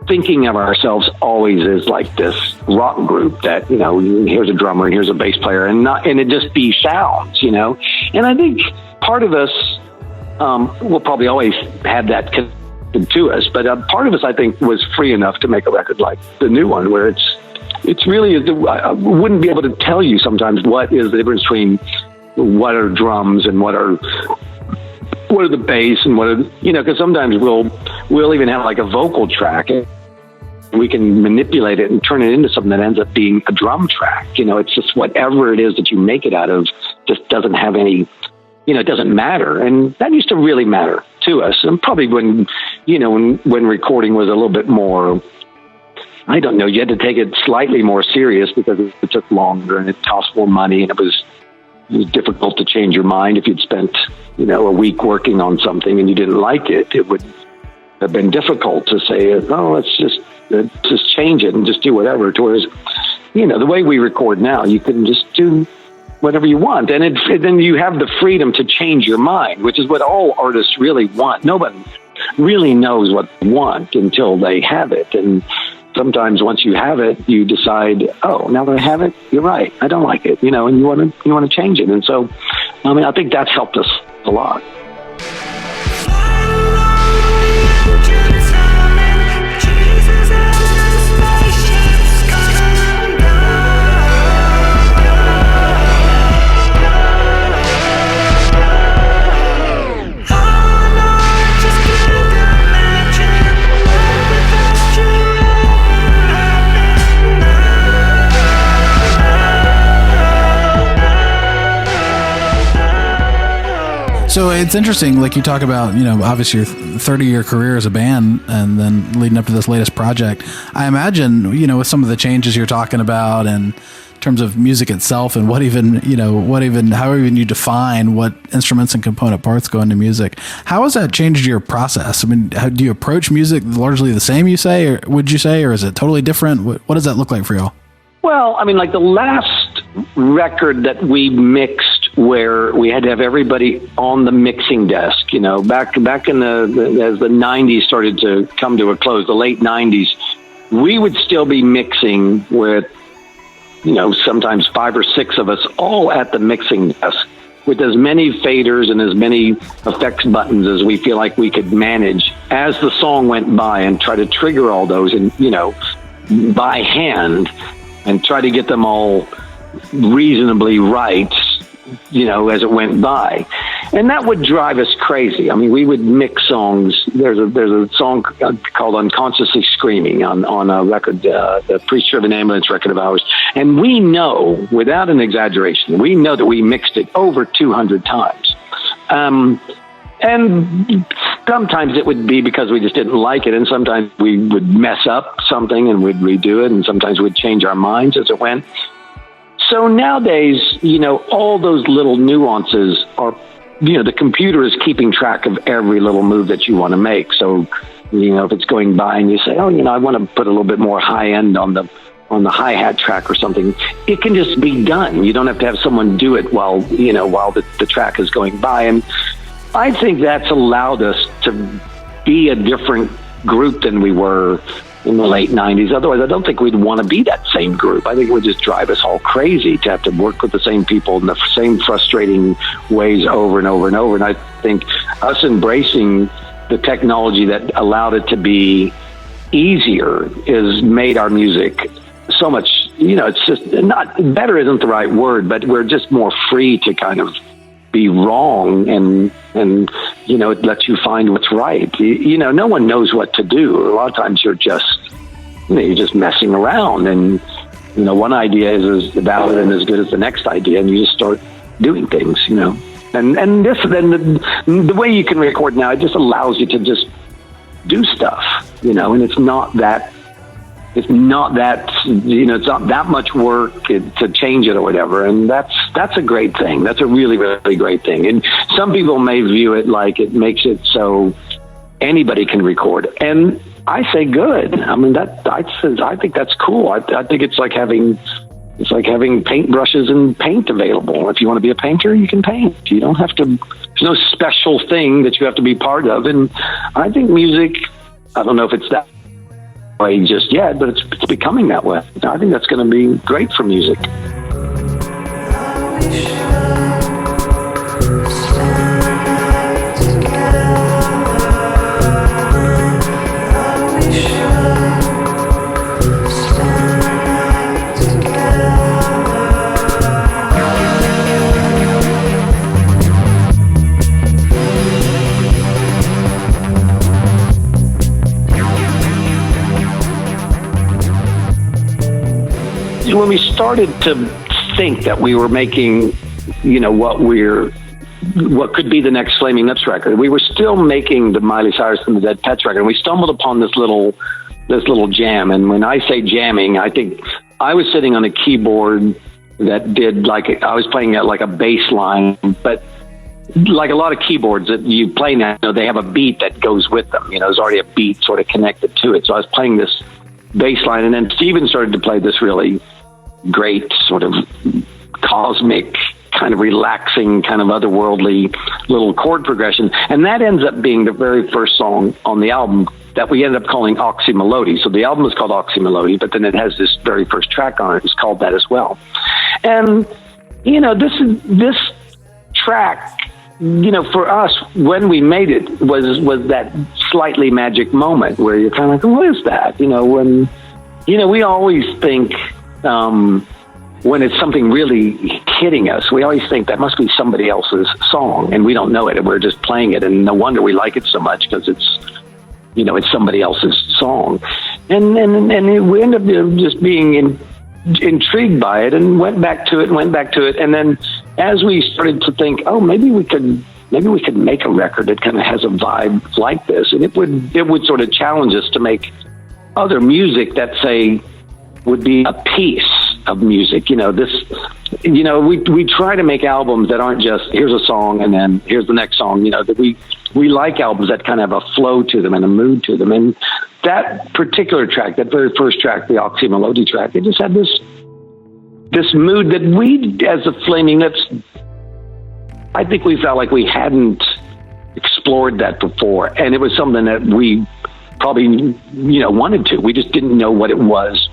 thinking of ourselves always as like this rock group that, you know, here's a drummer and here's a bass player and it just be sounds, you know. And I think part of us will probably always have that connected to us, but part of us, I think, was free enough to make a record like the new one, where it's really, I wouldn't be able to tell you sometimes what is the difference between what are drums and what are the bass and what are, you know, because sometimes we'll even have like a vocal track and we can manipulate it and turn it into something that ends up being a drum track. You know, it's just whatever it is that you make it out of just doesn't have any, you know, it doesn't matter. And that used to really matter to us. And probably when, you know, when recording was a little bit more, I don't know, you had to take it slightly more serious because it took longer and it cost more money, and it was difficult to change your mind. If you'd spent, you know, a week working on something and you didn't like it, it would have been difficult to say, oh, let's just change it and just do whatever. Whereas, you know, the way we record now, you can just do whatever you want. And then you have the freedom to change your mind, which is what all artists really want. Nobody really knows what they want until they have it. And sometimes once you have it, you decide, oh, now that I have it, you're right, I don't like it, you know, and you want to change it. And so, I mean, I think that's helped us a lot. So it's interesting, like you talk about, you know, obviously your 30-year career as a band and then leading up to this latest project. I imagine, you know, with some of the changes you're talking about and in terms of music itself and how even you define what instruments and component parts go into music, how has that changed your process? I mean, do you approach music largely the same, you say, or would you say, or is it totally different? What does that look like for you? Well, I mean, like the last record that we mixed, where we had to have everybody on the mixing desk, you know, back in as the 90s started to come to a close, the late 90s, we would still be mixing with, you know, sometimes 5 or 6 of us all at the mixing desk with as many faders and as many effects buttons as we feel like we could manage as the song went by, and try to trigger all those and, you know, by hand and try to get them all reasonably right, you know, as it went by. And that would drive us crazy. I mean, we would mix songs. There's a song called Unconsciously Screaming on a record, the Priest-Driven Ambulance record of ours. And we know, without an exaggeration, we know that we mixed it over 200 times. And sometimes it would be because we just didn't like it, and sometimes we would mess up something and we'd redo it, and sometimes we'd change our minds as it went. So nowadays, you know, all those little nuances are, you know, the computer is keeping track of every little move that you want to make. So, you know, if it's going by and you say, oh, you know, I want to put a little bit more high end on the hi-hat track or something, it can just be done. You don't have to have someone do it while the track is going by. And I think that's allowed us to be a different group than we were in the late 90s. Otherwise, I don't think we'd want to be that same group. I think it would just drive us all crazy to have to work with the same people in the same frustrating ways over and over and over. And I think us embracing the technology that allowed it to be easier has made our music so much, it's just not, better isn't the right word, but we're just more free to kind of be wrong and it lets you find what's right. No one knows what to do. A lot of times you're just messing around, and one idea is as valid and as good as the next idea, and you just start doing things, and the way you can record now, it just allows you to just do stuff, and it's not that it's not that much work to change it or whatever. And that's a great thing. That's a really, really great thing. And some people may view it like it makes it so anybody can record. And I say good. I mean, I think that's cool. I think it's like having paintbrushes and paint available. If you want to be a painter, you can paint. You don't have to, there's no special thing that you have to be part of. And I think music, I don't know if it's that way just yet, but it's becoming that way. I think that's going to be great for music. When we started to think that we were making, what could be the next Flaming Lips record, we were still making the Miley Cyrus and the Dead Pets record. And we stumbled upon this little jam. And when I say jamming, I think I was sitting on a keyboard that did I was playing at like a bass line, but like a lot of keyboards that you play now, they have a beat that goes with them. There's already a beat sort of connected to it. So I was playing this bass line, and then Steven started to play this really great sort of cosmic, kind of relaxing, kind of otherworldly little chord progression. And that ends up being the very first song on the album that we ended up calling Oxymelody. So the album is called Oxymelody, but then it has this very first track on it. It's called that as well. And, this track, for us, when we made it, was that slightly magic moment where you're kind of like, what is that? We always think, when it's something really hitting us, we always think that must be somebody else's song, and we don't know it, and we're just playing it, and no wonder we like it so much, because it's somebody else's song, and we end up just being intrigued by it, and went back to it, and then as we started to think, maybe we could make a record that kind of has a vibe like this, and it would sort of challenge us to make other music that, say, would be a piece of music. We try to make albums that aren't just here's a song and then here's the next song. That we like albums that kind of have a flow to them and a mood to them. And that particular track, that very first track, the Oxymelody track, it just had this mood that we, as the Flaming Lips, I think we felt like we hadn't explored that before, and it was something that we probably wanted to. We just didn't know what it was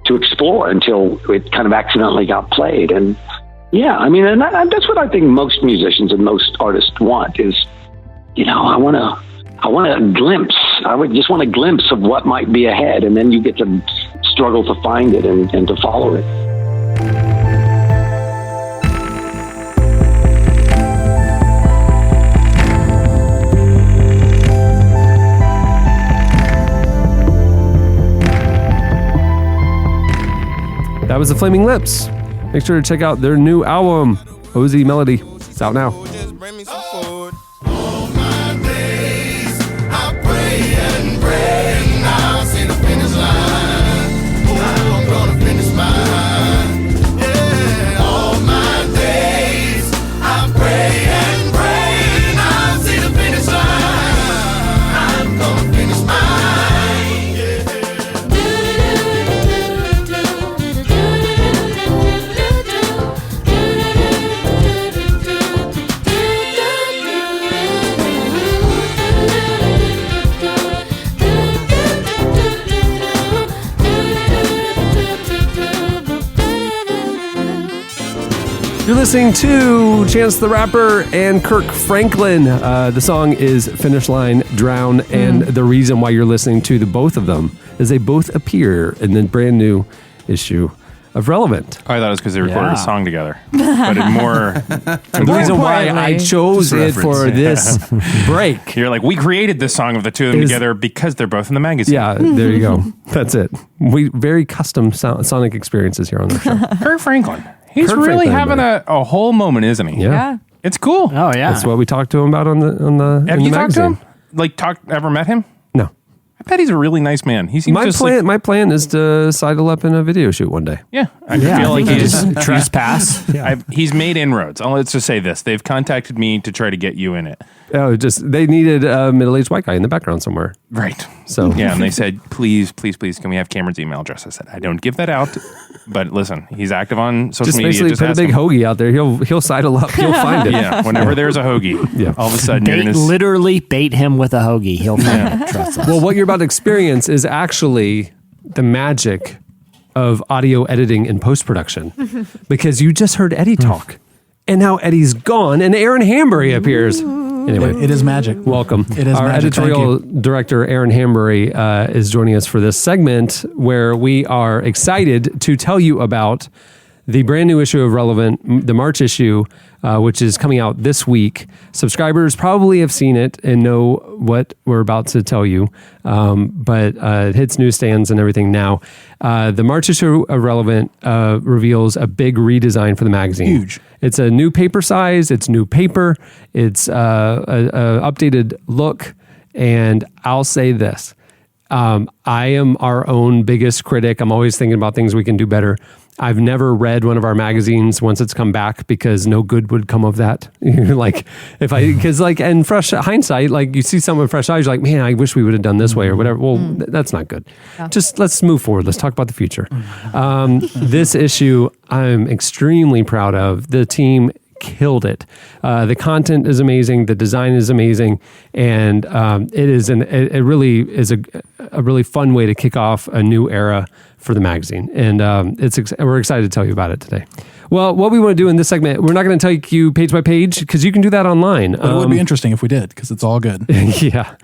to explore until it kind of accidentally got played. And and that's what I think most musicians and most artists want is, I want a glimpse. I would just want a glimpse of what might be ahead, and then you get to struggle to find it and to follow it. That was the Flaming Lips. Make sure to check out their new album, Oxymelody. It's out now. You're listening to Chance the Rapper and Kirk Franklin. The song is Finish Line, Drown, and the reason why you're listening to the both of them as they both appear in the brand new issue of Relevant. Oh, I thought it was because they recorded a song together. But it more... The reason why I chose it for this break. You're like, we created this song of the two of them together because they're both in the magazine. Yeah, there you go. That's it. We very custom sonic experiences here on the show. Kurt Franklin. He's Kurt really Franklin, having a whole moment, isn't he? Yeah. It's cool. Oh, yeah. That's what we talked to him about on the Have in you the talked magazine. to him? Ever met him? No. I bet he's a really nice man. He seems My plan is to sidle up in a video shoot one day. Yeah, I feel like he's trespass. He's made inroads. Let's just say this: they've contacted me to try to get you in it. Oh, they needed a middle-aged white guy in the background somewhere. Right. So yeah, and they said, please, can we have Cameron's email address? I said, I don't give that out. But listen, he's active on social just media. Basically just put a big hoagie out there. He'll sidle up. He'll find it. Yeah. Whenever there's a hoagie, all of a sudden literally bait him with a hoagie. He'll find it. Trust us. Well, what you're about to experience is actually the magic of audio editing and post-production, because you just heard Eddie talk, and now Eddie's gone, and Aaron Hambury appears. Anyway, it is magic. Welcome. It is Our magic. editorial director, Aaron Hambury, is joining us for this segment where we are excited to tell you about the brand new issue of Relevant, the March issue, which is coming out this week. Subscribers probably have seen it and know what we're about to tell you, but it hits newsstands and everything now. The March issue of Relevant reveals a big redesign for the magazine. Huge. It's a new paper size. It's new paper. It's a updated look. And I'll say this. I am our own biggest critic. I'm always thinking about things we can do better. I've never read one of our magazines once it's come back because no good would come of that. In fresh hindsight, like you see someone with fresh eyes, you're like, man, I wish we would have done this way or whatever. Well, that's not good. Yeah. Just let's move forward. Let's talk about the future. This issue, I'm extremely proud of. The team killed it. The content is amazing. The design is amazing. And it really is a really fun way to kick off a new era for the magazine. And we're excited to tell you about it today. Well, what we want to do in this segment, we're not going to take you page by page because you can do that online. But it would be interesting if we did because it's all good. Yeah.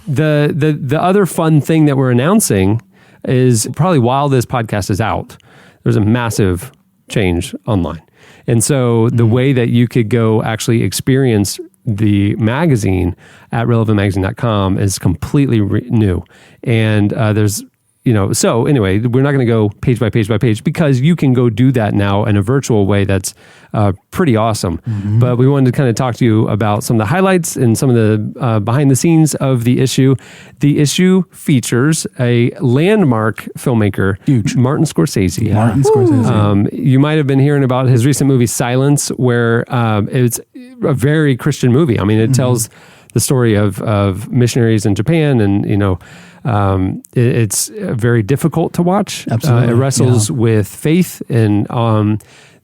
The other fun thing that we're announcing is probably while this podcast is out, there's a massive change online. And so the way that you could go actually experience the magazine at relevantmagazine.com is completely new. And so anyway, we're not going to go page by page because you can go do that now in a virtual way that's pretty awesome. Mm-hmm. But we wanted to kind of talk to you about some of the highlights and some of the behind the scenes of the issue. The issue features a landmark filmmaker, huge, Martin Scorsese. Yeah. Martin Scorsese. You might have been hearing about his recent movie Silence, where it's a very Christian movie. I mean, it tells the story of missionaries in Japan, and it's very difficult to watch. Absolutely. It wrestles with faith, and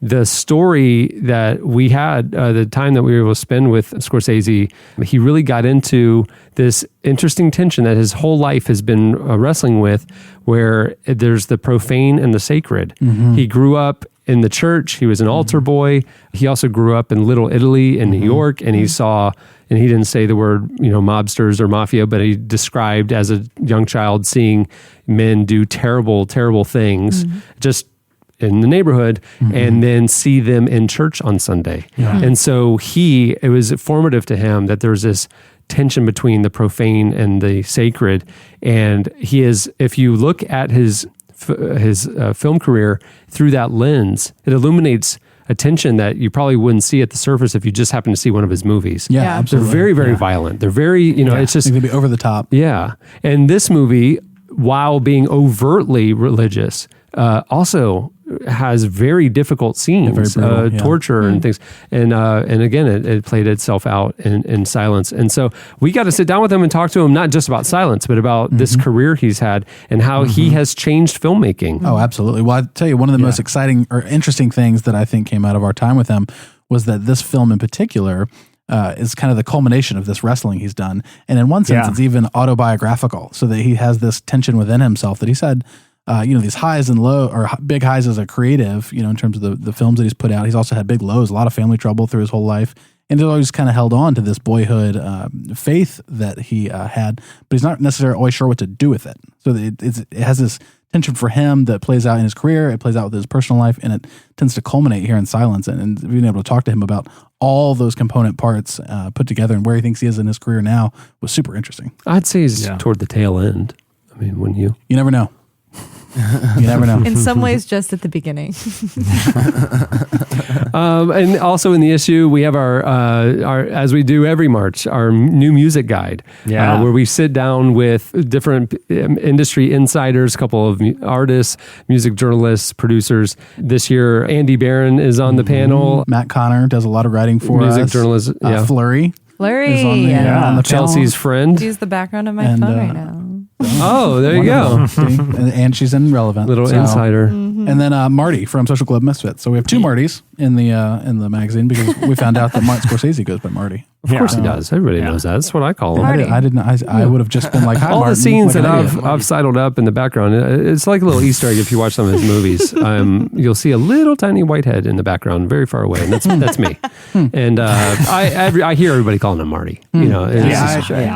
the story that we had, the time that we were able to spend with Scorsese, he really got into this interesting tension that his whole life has been wrestling with, where there's the profane and the sacred. Mm-hmm. He grew up in the church. He was an altar boy. He also grew up in Little Italy in New York, and he saw, and he didn't say the word, mobsters or mafia, but he described as a young child seeing men do terrible, terrible things just in the neighborhood, and then see them in church on Sunday. Yeah. And so it was formative to him that there's this tension between the profane and the sacred. And if you look at his film career through that lens, it illuminates a tension that you probably wouldn't see at the surface if you just happen to see one of his movies. Yeah, absolutely. They're very, very violent. They're very, it's just... They can be over the top. Yeah. And this movie, while being overtly religious, also has very difficult scenes, very brutal, torture and things. And again, it played itself out in Silence. And so we got to sit down with him and talk to him, not just about Silence, but about this career he's had and how he has changed filmmaking. Oh, absolutely. Well, I'll tell you, one of the most exciting or interesting things that I think came out of our time with him was that this film in particular is kind of the culmination of this wrestling he's done. And in one sense, it's even autobiographical, so that he has this tension within himself that he said, these highs and low, or big highs as a creative, in terms of the films that he's put out. He's also had big lows, a lot of family trouble through his whole life. and he's always kind of held on to this boyhood faith that he had, but he's not necessarily always sure what to do with it. So it has this tension for him that plays out in his career, it plays out with his personal life, and it tends to culminate here in Silence. And being able to talk to him about all those component parts put together and where he thinks he is in his career now was super interesting. I'd say he's toward the tail end. I mean, wouldn't you? You never know. You never know. In some ways, just at the beginning. And also in the issue, we have our as we do every March, our new music guide, where we sit down with different industry insiders, a couple of artists, music journalists, producers. This year, Andy Barron is on the panel. Matt Connor does a lot of writing for music us. journalist. Flurry. Flurry. Is on the Chelsea's friend. Use the background of my phone right now. Oh, there you go. And she's in Relevant. Little insider. And then Marty from Social Club Misfits. So we have two Martys in the magazine because we found out that Martin Scorsese goes by Marty. Of course he does. Everybody knows that. That's what I call him. I didn't. I would have just been like, hi, all Martin, the scenes like that I've sidled up in the background. It's like a little Easter egg if you watch some of his movies. You'll see a little tiny white head in the background, very far away, and that's me. And I hear everybody calling him Marty. You know,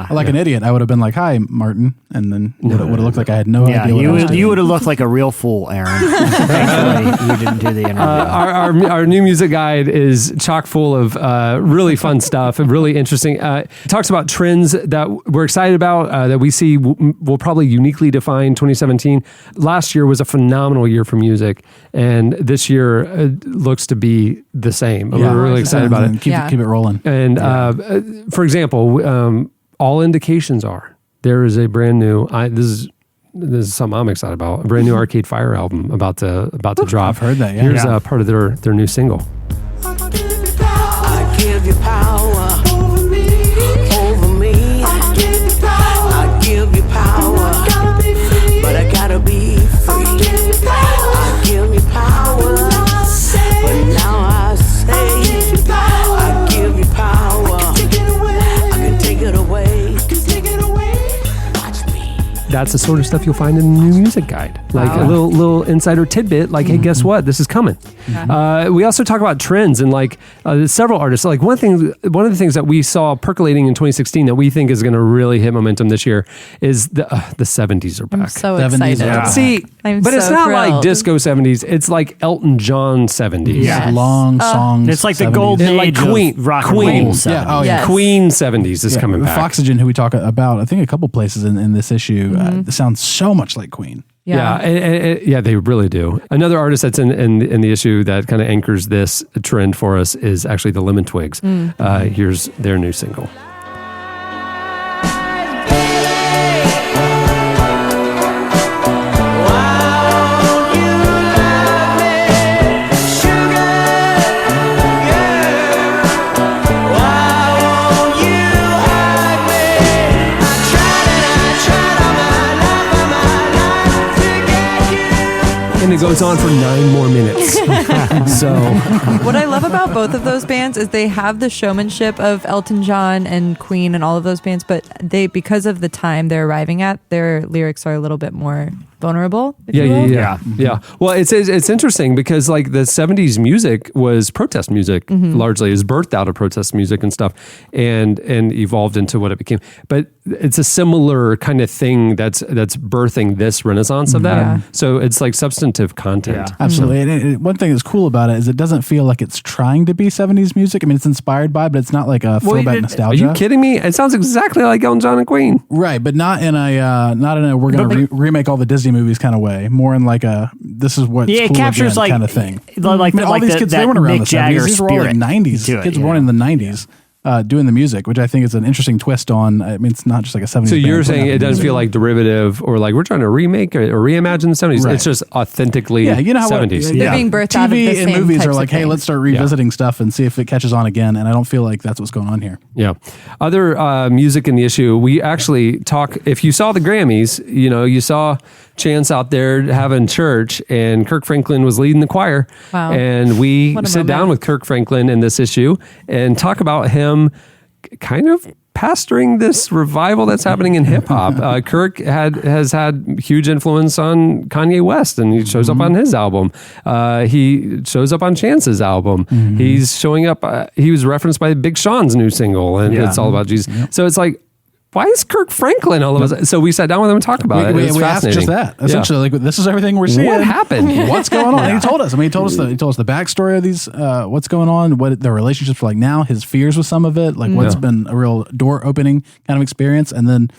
like an idiot, I would have been like, hi, Martin, and then would have looked like I had no idea. You would have looked like a real fool, Aaron. Thankfully, you didn't do the interview. Our new music guide is chock full of really fun stuff and really interesting. It talks about trends that we're excited about that we see will probably uniquely define 2017. Last year was a phenomenal year for music, and this year looks to be the same. We're really excited about it. Keep it rolling. And for example, all indications are there is a brand new. This is something I'm excited about. A brand new Arcade Fire album about to drop. I've heard that. Yeah. Here's part of their new single. I give you power over me. I give you power. I give you power. But I gotta be free. I give you power. But now I say I give you power. I can take it away. Watch me. That's the sort of stuff you'll find in the new music guide. Like a little insider tidbit, like, hey, guess what? This is coming. We also talk about trends and like several artists. Like one of the things that we saw percolating in 2016 that we think is going to really hit momentum this year is the 70s are back. I'm so excited. See, but it's not like disco 70s. It's like Elton John 70s. Yes. Long songs. It's like the 70s. golden age like Queen, of rock and roll. Yeah. Oh, yeah. Queen 70s is coming back. Foxygen, who we talk about, I think a couple places in this issue, sounds so much like Queen. Yeah, they really do. Another artist that's in the issue that kind of anchors this trend for us is actually the Lemon Twigs. Here's their new single. And it goes on for 9 more minutes. So, what I love about both of those bands is they have the showmanship of Elton John and Queen and all of those bands, but because of the time they're arriving at, their lyrics are a little bit more vulnerable. Yeah. Well, it's interesting because like the 70s music was protest music largely. It was birthed out of protest music and stuff and evolved into what it became. But it's a similar kind of thing that's birthing this renaissance of that. Yeah. So it's like substantive content. Yeah, absolutely. And one thing that's cool about it is it doesn't feel like it's trying to be 70s music. I mean, it's inspired by, but it's not like a throwback nostalgia. Are you kidding me? It sounds exactly like Elton John and Queen. Right, but not in a we're going to remake all the Disney movies kind of way. More in like a this is what's cool it captures again like kind of thing. Like, I mean, all these kids they weren't around Mick the 70s. Jagger These were all like 90s. Kids born in the 90s. Doing the music, which I think is an interesting twist on. I mean, it's not just like a 70s. So you're band saying it doesn't feel like derivative or like we're trying to remake or reimagine the 70s. Right. It's just authentically you know how 70s. They're being birthed out of the TV same and movies types are like, of hey, things. let's start revisiting stuff and see if it catches on again. And I don't feel like that's what's going on here. Yeah. Other music in the issue, we actually talk, if you saw the Grammys, you saw Chance out there having church and Kirk Franklin was leading the choir. Wow. And we What a sit down moment. with Kirk Franklin in this issue and talk about him kind of pastoring this revival that's happening in hip hop. Kirk has had huge influence on Kanye West, and he shows up on his album. He shows up on Chance's album. He's showing up. He was referenced by Big Sean's new single, and it's all about Jesus. So it's like, why is Kirk Franklin all of us? So we sat down with him and talked about it. We asked just that. Essentially, like, this is everything we're seeing. What happened? What's going on? And he told us. I mean, he told us the backstory of these. What's going on? What their relationships were like now. His fears with some of it. Like what's been a real door opening kind of experience, and then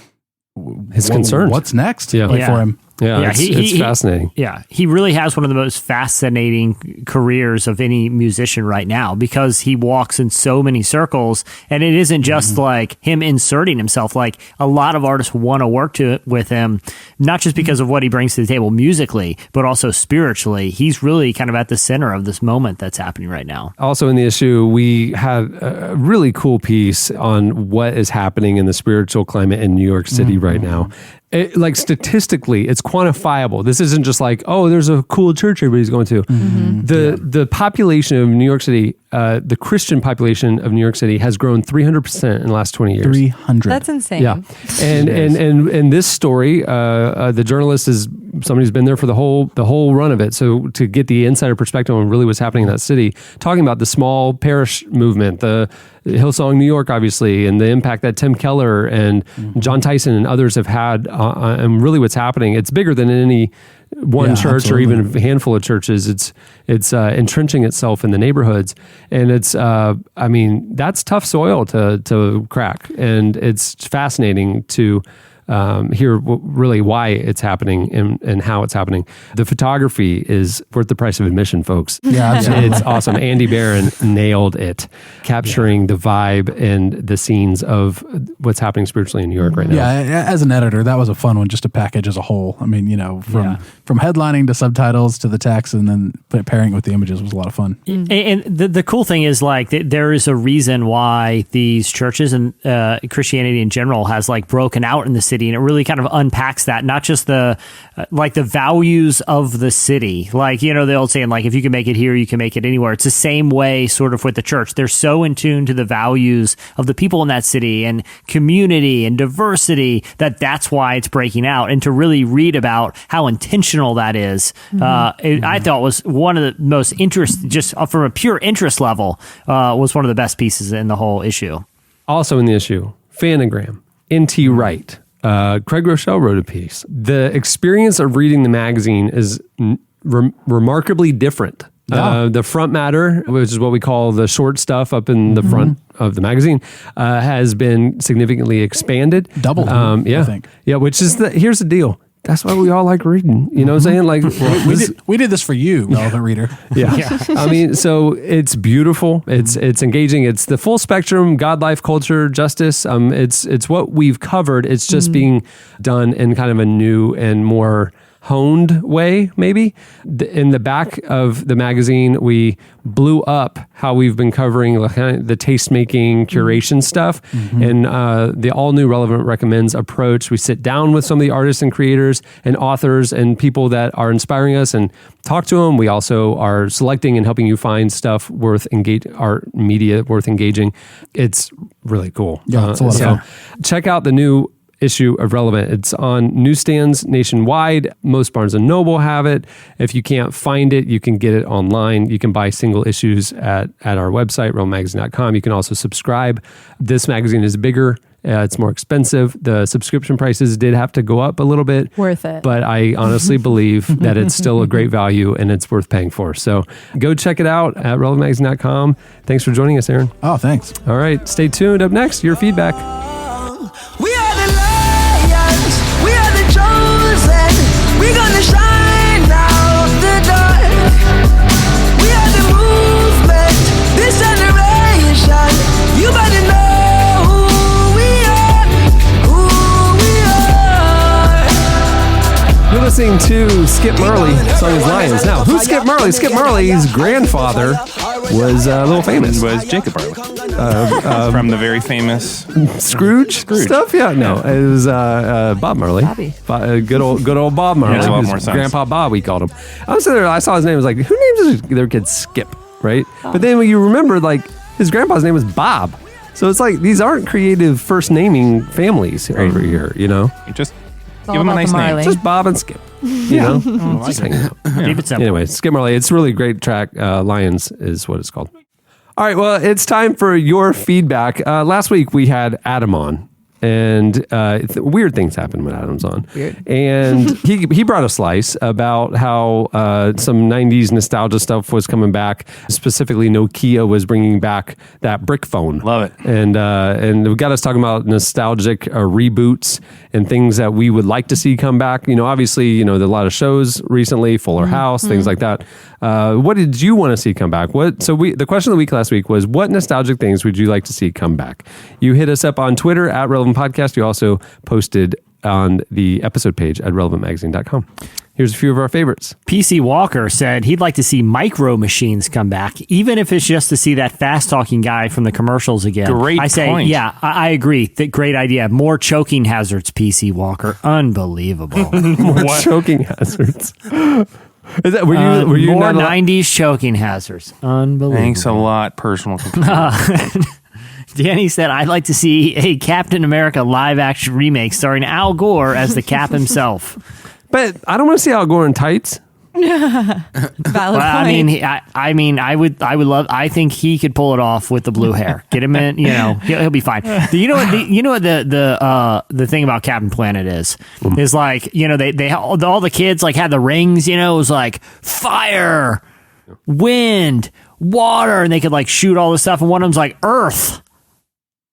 his concerns. What's next? For him. Yeah, it's fascinating. Yeah, he really has one of the most fascinating careers of any musician right now because he walks in so many circles, and it isn't just like him inserting himself. Like a lot of artists want to work with him, not just because of what he brings to the table musically, but also spiritually. He's really kind of at the center of this moment that's happening right now. Also in the issue, we had a really cool piece on what is happening in the spiritual climate in New York City right now. Like statistically, it's quantifiable. This isn't just like, oh, there's a cool church everybody's going to. The population of New York City, the Christian population of New York City has grown 300% in the last 20 years. 300. That's insane. Yeah. And this story, the journalist is somebody who's been there for the whole run of it. So to get the insider perspective on really what's happening in that city, talking about the small parish movement, the Hillsong New York, obviously, and the impact that Tim Keller and John Tyson and others have had, and really what's happening. It's bigger than any one church or even a handful of churches. It's entrenching itself in the neighborhoods, and it's I mean, that's tough soil to crack, and it's fascinating to hear really why it's happening and how it's happening. The photography is worth the price of admission, folks. Yeah, absolutely. It's awesome. Andy Barron nailed it, capturing the vibe and the scenes of what's happening spiritually in New York right now. Yeah, as an editor, that was a fun one just to package as a whole. I mean, from headlining to subtitles to the text and then pairing it with the images was a lot of fun. And the cool thing is, like, there is a reason why these churches and Christianity in general has like broken out in the city, and it really kind of unpacks that, not just the the values of the city. Like, the old saying, like, if you can make it here, you can make it anywhere. It's the same way sort of with the church. They're so in tune to the values of the people in that city and community and diversity that's why it's breaking out. And to really read about how intentional that is, I thought was one of the most just from a pure interest level, was one of the best pieces in the whole issue. Also in the issue, Fanagram, N.T. Wright. Craig Rochelle wrote a piece. The experience of reading the magazine is remarkably different. The front matter, which is what we call the short stuff up in the front of the magazine, has been significantly expanded. Doubled, I think. Yeah, which is here's the deal. That's why we all like reading. You know what I'm saying? Like, we did this for you, relevant reader. Yeah. I mean, so it's beautiful. It's engaging. It's the full spectrum, God, life, culture, justice. It's what we've covered. It's just being done in kind of a new and more honed way, maybe. In the back of the magazine, we blew up how we've been covering the taste-making curation stuff, and the all-new Relevant Recommends approach. We sit down with some of the artists and creators and authors and people that are inspiring us and talk to them. We also are selecting and helping you find stuff art media worth engaging. It's really cool. Yeah, it's a lot of fun. Check out the new issue of Relevant. It's on newsstands nationwide. Most Barnes & Noble have it. If you can't find it, you can get it online. You can buy single issues at our website, relevantmagazine.com. You can also subscribe. This magazine is bigger. It's more expensive. The subscription prices did have to go up a little bit. Worth it. But I honestly believe that it's still a great value and it's worth paying for. So go check it out at relevantmagazine.com. Thanks for joining us, Aaron. Oh, thanks. All right. Stay tuned. Up next, your feedback. We are the lions, we are the chosen, we're gonna shine out the dark. We are the movement, this generation, you better know who we are. You're listening to Skip Marley, song is Lions. Now, who's Skip Marley? Skip Marley's grandfather was a little famous. Was Jacob Marley. From the very famous Scrooge stuff? Yeah, no. It was Bob Marley. Bobby. Good old Bob Marley. Makes a lot more sense. Grandpa Bob, we called him. I was there, I saw his name, I was like, who names their kid Skip, right? But then when you remember, like, his grandpa's name was Bob. So it's like these aren't creative first naming families over here, you know? Just all give them a about nice the name. Marley. Just Bob and Skip, you know? Just hanging out. Keep it simple. Anyway, Skip Marley. It's a really great track. Lions is what it's called. All right, well, it's time for your feedback. Last week we had Adam on, and weird things happened when Adam's on. Weird. And he brought a slice about how some 90s nostalgia stuff was coming back. Specifically, Nokia was bringing back that brick phone. Love it. And it got us talking about nostalgic reboots and things that we would like to see come back. You know, obviously, you know, there are a lot of shows recently, Fuller House, things like that. What did you want to see come back? The question of the week last week was, what nostalgic things would you like to see come back? You hit us up on Twitter at Relevant Podcast. You also posted on the episode page at relevantmagazine.com. Here's a few of our favorites. PC Walker said he'd like to see Micro Machines come back, even if it's just to see that fast-talking guy from the commercials again. Great I say, point. yeah, I agree. Great idea. More choking hazards, PC Walker. Unbelievable. More choking hazards. Is that, were you more not 90s choking hazards. Unbelievable. Thanks a lot, personal computer. Danny said, I'd like to see a Captain America live-action remake starring Al Gore as the Cap himself. But I don't want to see Al Gore in tights. Valid Well, I point. mean, I would love. I think he could pull it off with the blue hair. Get him in, you know, he'll be fine. You know what the thing about Captain Planet is like, you know, they all the kids like had the rings. You know, it was like fire, wind, water, and they could like shoot all this stuff. And one of them's like earth.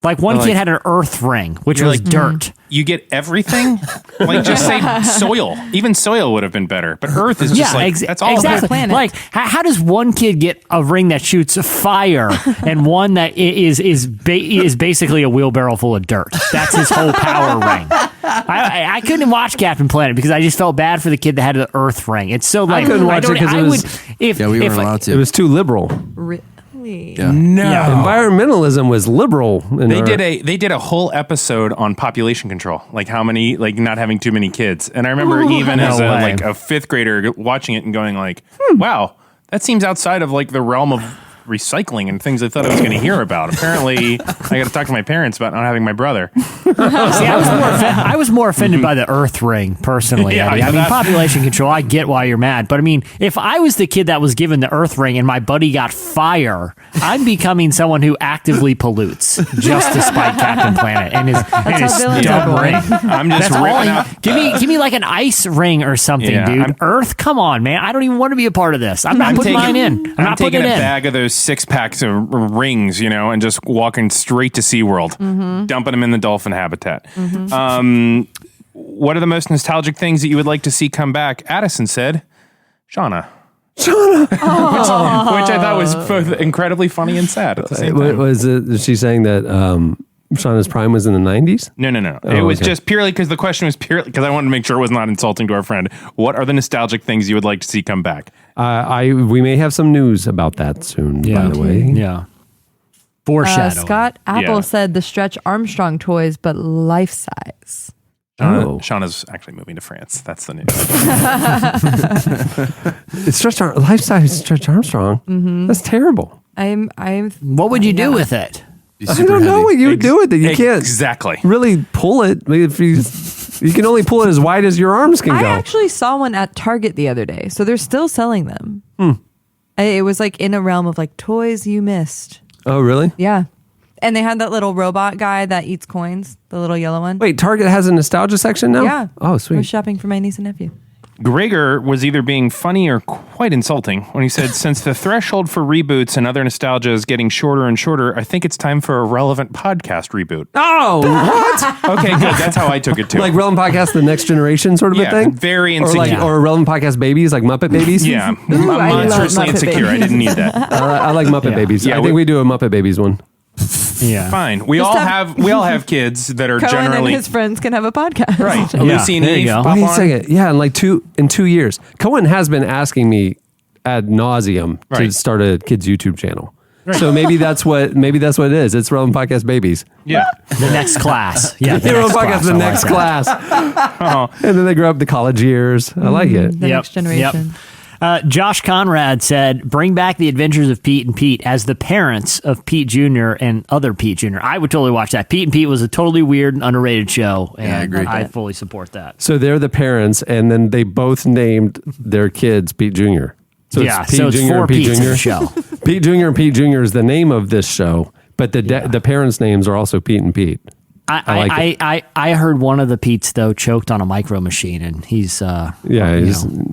Like one kid had an earth ring, which was dirt. You get everything? Like, just say soil. Even soil would have been better. But earth is just that's all. Exactly. Planet. Like, how does one kid get a ring that shoots fire and one that is basically a wheelbarrow full of dirt? That's his whole power ring. I couldn't watch Captain Planet because I just felt bad for the kid that had the earth ring. It's so like I couldn't watch it because it was. we weren't allowed to. It was too liberal. Really? Yeah. No. Environmentalism was liberal. They did a whole episode on population control, like how many, like not having too many kids. And I remember even as a fifth grader watching it and going like, wow, that seems outside of like the realm of recycling and things I thought I was going to hear about. Apparently, I got to talk to my parents about not having my brother. See, I was more offended by the earth ring, personally. Yeah, Eddie. I mean, population control, I get why you're mad. But I mean, if I was the kid that was given the earth ring and my buddy got fire, I'm becoming someone who actively pollutes just to spite Captain Planet and his dumb ring. I'm just ripping out. Give me like an ice ring or something, dude. Earth, come on, man. I don't even want to be a part of this. I'm not putting mine in. I'm not taking putting a it in. bag of those 6-packs of rings, you know, and just walking straight to SeaWorld, dumping them in the dolphin habitat. What are the most nostalgic things that you would like to see come back? Addison said, Shauna. Which I thought was both incredibly funny and sad at the same time. Was she saying that Shauna's prime was in the 90s? No. Oh, it was okay. just purely because the question was purely because I wanted to make sure it was not insulting to our friend. What are the nostalgic things you would like to see come back? We may have some news about that soon, by the way. Yeah. Foreshadowing. Scott Apple said the Stretch Armstrong toys, but life size. Shauna's actually moving to France. That's the news. It's life-size Stretch Armstrong. That's terrible. What would you do with it? I don't know what you would do with it. You can't exactly really pull it. I mean, if you can only pull it as wide as your arms can I go. actually saw one at Target the other day, so they're still selling them. It was like in a realm of like toys you missed. Oh, really? Yeah. And they had that little robot guy that eats coins, the little yellow one. Wait, Target has a nostalgia section now? Yeah. Oh, I was sweet. shopping for my niece and nephew. Gregor was either being funny or quite insulting when he said, since the threshold for reboots and other nostalgia is getting shorter and shorter, I think it's time for a relevant podcast reboot. Oh, what? Okay, good. That's how I took it too. Like Relevant Podcast, the next generation sort of a thing? Very Or insecure. or Relevant Podcast Babies, like Muppet Babies? Yeah. I love Monstrously Muppet insecure. Babies. I didn't need that. I like Muppet Babies. Yeah, I think we do a Muppet Babies one. Yeah. Fine. We all have kids that are Cohen generally and his friends can have a podcast. right. Yeah, Lucy and there you Eve go. pop Wait a on. second. Yeah, in 2 years. Cohen has been asking me ad nauseum to Right. start a kids YouTube channel. So maybe that's what it is. It's Relevant Podcast Babies. Yeah. The next class. Yeah. the Relevant next Podcast, the I like next that. class. And then they grow up the college years. I like it. The next generation. Josh Conrad said, "Bring back the Adventures of Pete and Pete as the parents of Pete Jr. and other Pete Jr." I would totally watch that. Pete and Pete was a totally weird and underrated show, and I agree. I fully support that. So they're the parents, and then they both named their kids Pete Jr. So Yeah, it's Pete so it's Jr. four and Pete Petes in Jr. the show. Pete Jr. and Pete Jr. is the name of this show, but the parents' names are also Pete and Pete. I heard one of the Pete's though choked on a micro machine, and he's no, he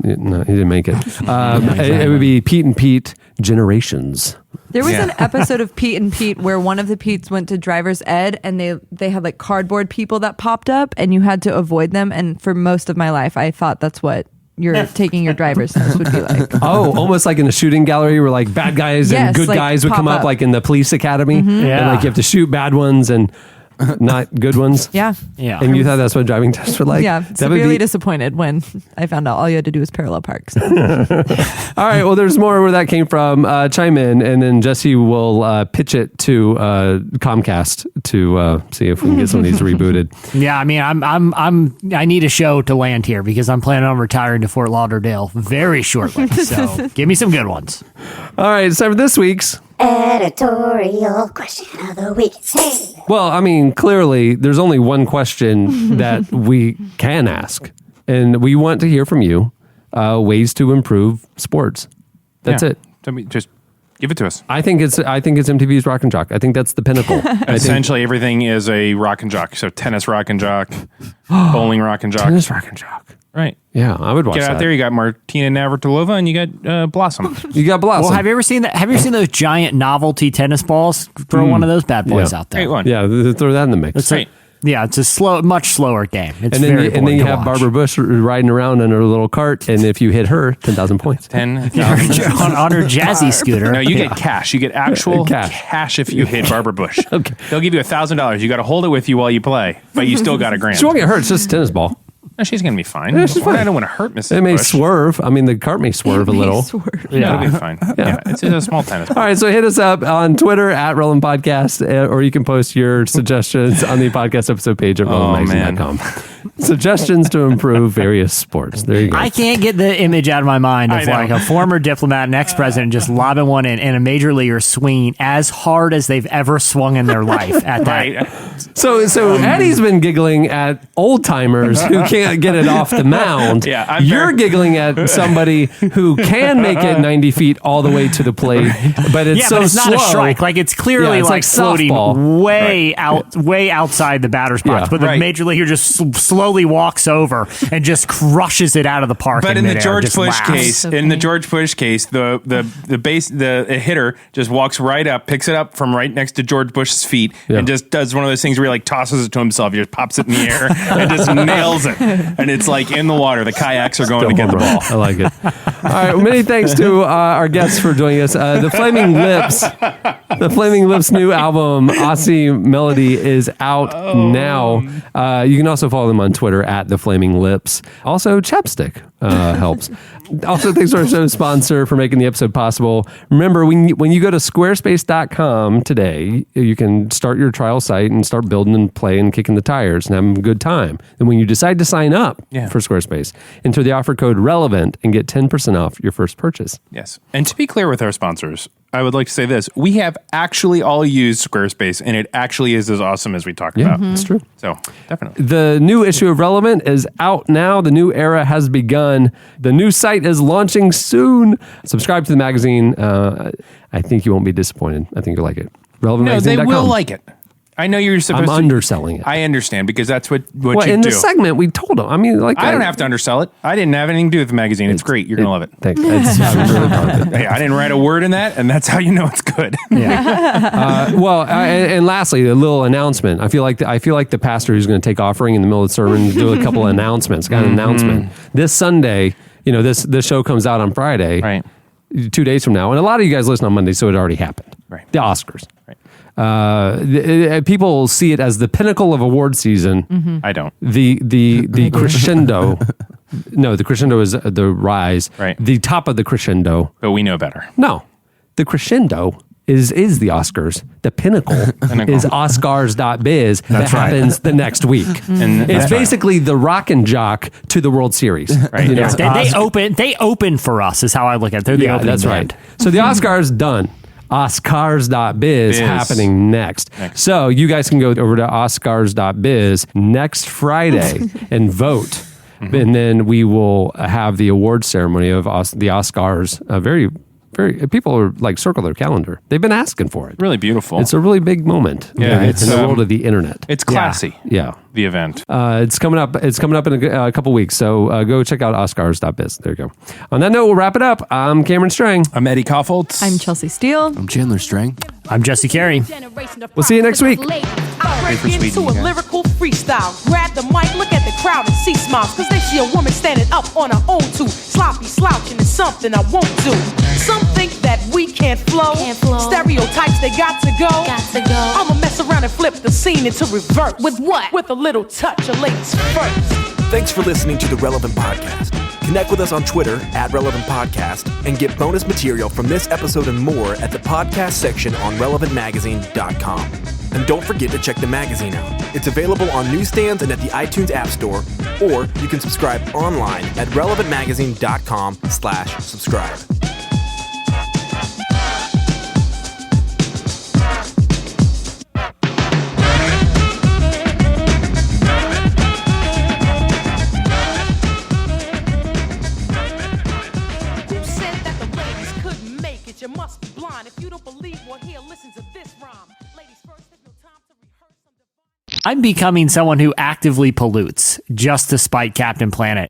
didn't make it. It would be Pete and Pete Generations. There was an episode of Pete and Pete where one of the Petes went to driver's ed, and they had like cardboard people that popped up, and you had to avoid them. And for most of my life, I thought that's what you're taking your driver's test would be like. Oh, almost like in a shooting gallery where like bad guys and good like, guys would come up, like in the police academy. Mm-hmm. And like you have to shoot bad ones and not good ones. Yeah. And you thought that's what driving tests were like? Yeah. That would Severely be disappointed when I found out all you had to do was parallel park. So. All right. Well, there's more where that came from. Chime in, and then Jesse will pitch it to Comcast to see if we can get some of these rebooted. Yeah, I mean, I need a show to land here because I'm planning on retiring to Fort Lauderdale very shortly. So give me some good ones. All right. So for this week's editorial question of the week. Hey. Well, I mean, clearly there's only one question that we can ask, and we want to hear from you ways to improve sports. That's it. Just give it to us. I think it's MTV's Rock and Jock. I think that's the pinnacle. Essentially, everything is a Rock and Jock. So tennis Rock and Jock, bowling Rock and Jock, tennis Rock and Jock. Right. Yeah, I would watch Get out that. there. You got Martina Navratilova and you got Blossom. You got Blossom. Well, have you ever seen that? Have you ever seen those giant novelty tennis balls? Throw one of those bad boys out there. Great one. Yeah, throw that in the mix. It's it's a much slower game. It's and then very and then you boring to have watch. Barbara Bush riding around in her little cart, and if you hit her, 10,000 points. 10,000 on her jazzy scooter. No, you get cash. You get actual cash if you hit Barbara Bush. Okay. They'll give you $1,000. You got to hold it with you while you play, but you still got a grand. She won't get hurt. It's just a tennis ball. No, she's going to be fine. Yeah, she's fine. I don't want to hurt Mrs. It may Bush. swerve. I mean, the cart may swerve a little. Yeah, it'll be fine. Yeah, it's a small tennis ball. All right, so hit us up on Twitter at Relevant Podcast, or you can post your suggestions on the podcast episode page at relevantmagazine.com. Suggestions to improve various sports. There you go. I can't get the image out of my mind of like a former diplomat and ex-president just lobbing one in and a major leaguer swinging as hard as they've ever swung in their life at that. So Eddie's been giggling at old timers who can't get it off the mound. Yeah, You're giggling at somebody who can make it 90 feet all the way to the plate, but it's so but it's slow. not a strike. Like it's clearly it's like floating softball. way outside the batter's box. Yeah. But the Right. major leaguer just slowly walks over and just crushes it out of the park. But in the midair, George just Bush laughs. case, So in funny. the George Bush case, the hitter just walks right up, picks it up from right next to George Bush's feet, and just does one of those things where he like tosses it to himself. He just pops it in the air and just nails it, and it's like in the water. The kayaks are going to get the ball. I like it. All right. Well, many thanks to our guests for joining us. The Flaming Lips new album, Aussie Melody, is out now. You can also follow them on Twitter at The Flaming Lips. Also, Chapstick helps. Also, thanks to our show sponsor for making the episode possible. Remember, when you go to squarespace.com today, you can start your trial site and start building and playing and kicking the tires and having a good time. And when you decide to sign up for Squarespace, enter the offer code RELEVANT and get 10% off your first purchase. Yes. And to be clear with our sponsors, I would like to say this. We have actually all used Squarespace, and it actually is as awesome as we talked about. It's true. So, definitely. The new issue of Relevant is out now. The new era has begun. The new site is launching soon. Subscribe to the magazine. I think you won't be disappointed. I think you'll like it. No, they RelevantMagazine.com. will like it. I know you're supposed I'm to. underselling it. I understand because that's what Well, you in do. the segment, we told them. I mean, like I don't have to undersell it. I didn't have anything to do with the magazine. It's great. You're going to love it. Thanks. I'm really proud of it. Hey, I didn't write a word in that, and that's how you know it's good. And lastly, a little announcement. I feel like the pastor who's going to take offering in the middle of the sermon do a couple of announcements. Got an announcement this Sunday. This show comes out on Friday, Right. 2 days from now, and a lot of you guys listen on Monday, so it already happened. Right. The Oscars. Right. People see it as the pinnacle of award season. I don't. The crescendo. No, the crescendo is the rise. Right. The top of the crescendo. But we know better. No, the crescendo is the Oscars. The pinnacle is Oscars.biz that happens the next week. And it's basically the Rock and Jock to the World Series. Right. You know, They open for us is how I look at it. They're the opening that's band. right. So the Oscars done. Oscars.biz happening next. So you guys can go over to Oscars.biz next Friday and vote. And then we will have the award ceremony of the Oscars. Very people are like circle their calendar. They've been asking for it. Really beautiful. It's a really big moment. Yeah, it's in the world of the internet. It's classy. Yeah. The event. It's coming up. It's coming up in a couple weeks. So go check out Oscars.biz. There you go. On that note, we'll wrap it up. I'm Cameron Strang. I'm Eddie Koffoltz. I'm Chelsea Steele. I'm Chandler Strang. I'm Jesse Carey. We'll see you next week. I break into a lyrical freestyle. Grab the mic, look at the crowd and see smiles. Cause they see a woman standing up on her own too. Sloppy slouching is something I won't do. Some think that we can't flow. Stereotypes, they got to go. I'ma mess around and flip the scene into reverse. With what? With a little touch of ladies first. Thanks for listening to the Relevant Podcast. Connect with us on Twitter @RelevantPodcast and get bonus material from this episode and more at the podcast section on relevantmagazine.com. And don't forget to check the magazine out. It's available on newsstands and at the iTunes App Store, or you can subscribe online at relevantmagazine.com/subscribe. You must be blind if you don't believe or hear. Listen to this rhyme. Ladies first, there's no time to rehearse. I'm becoming someone who actively pollutes just to spite Captain Planet.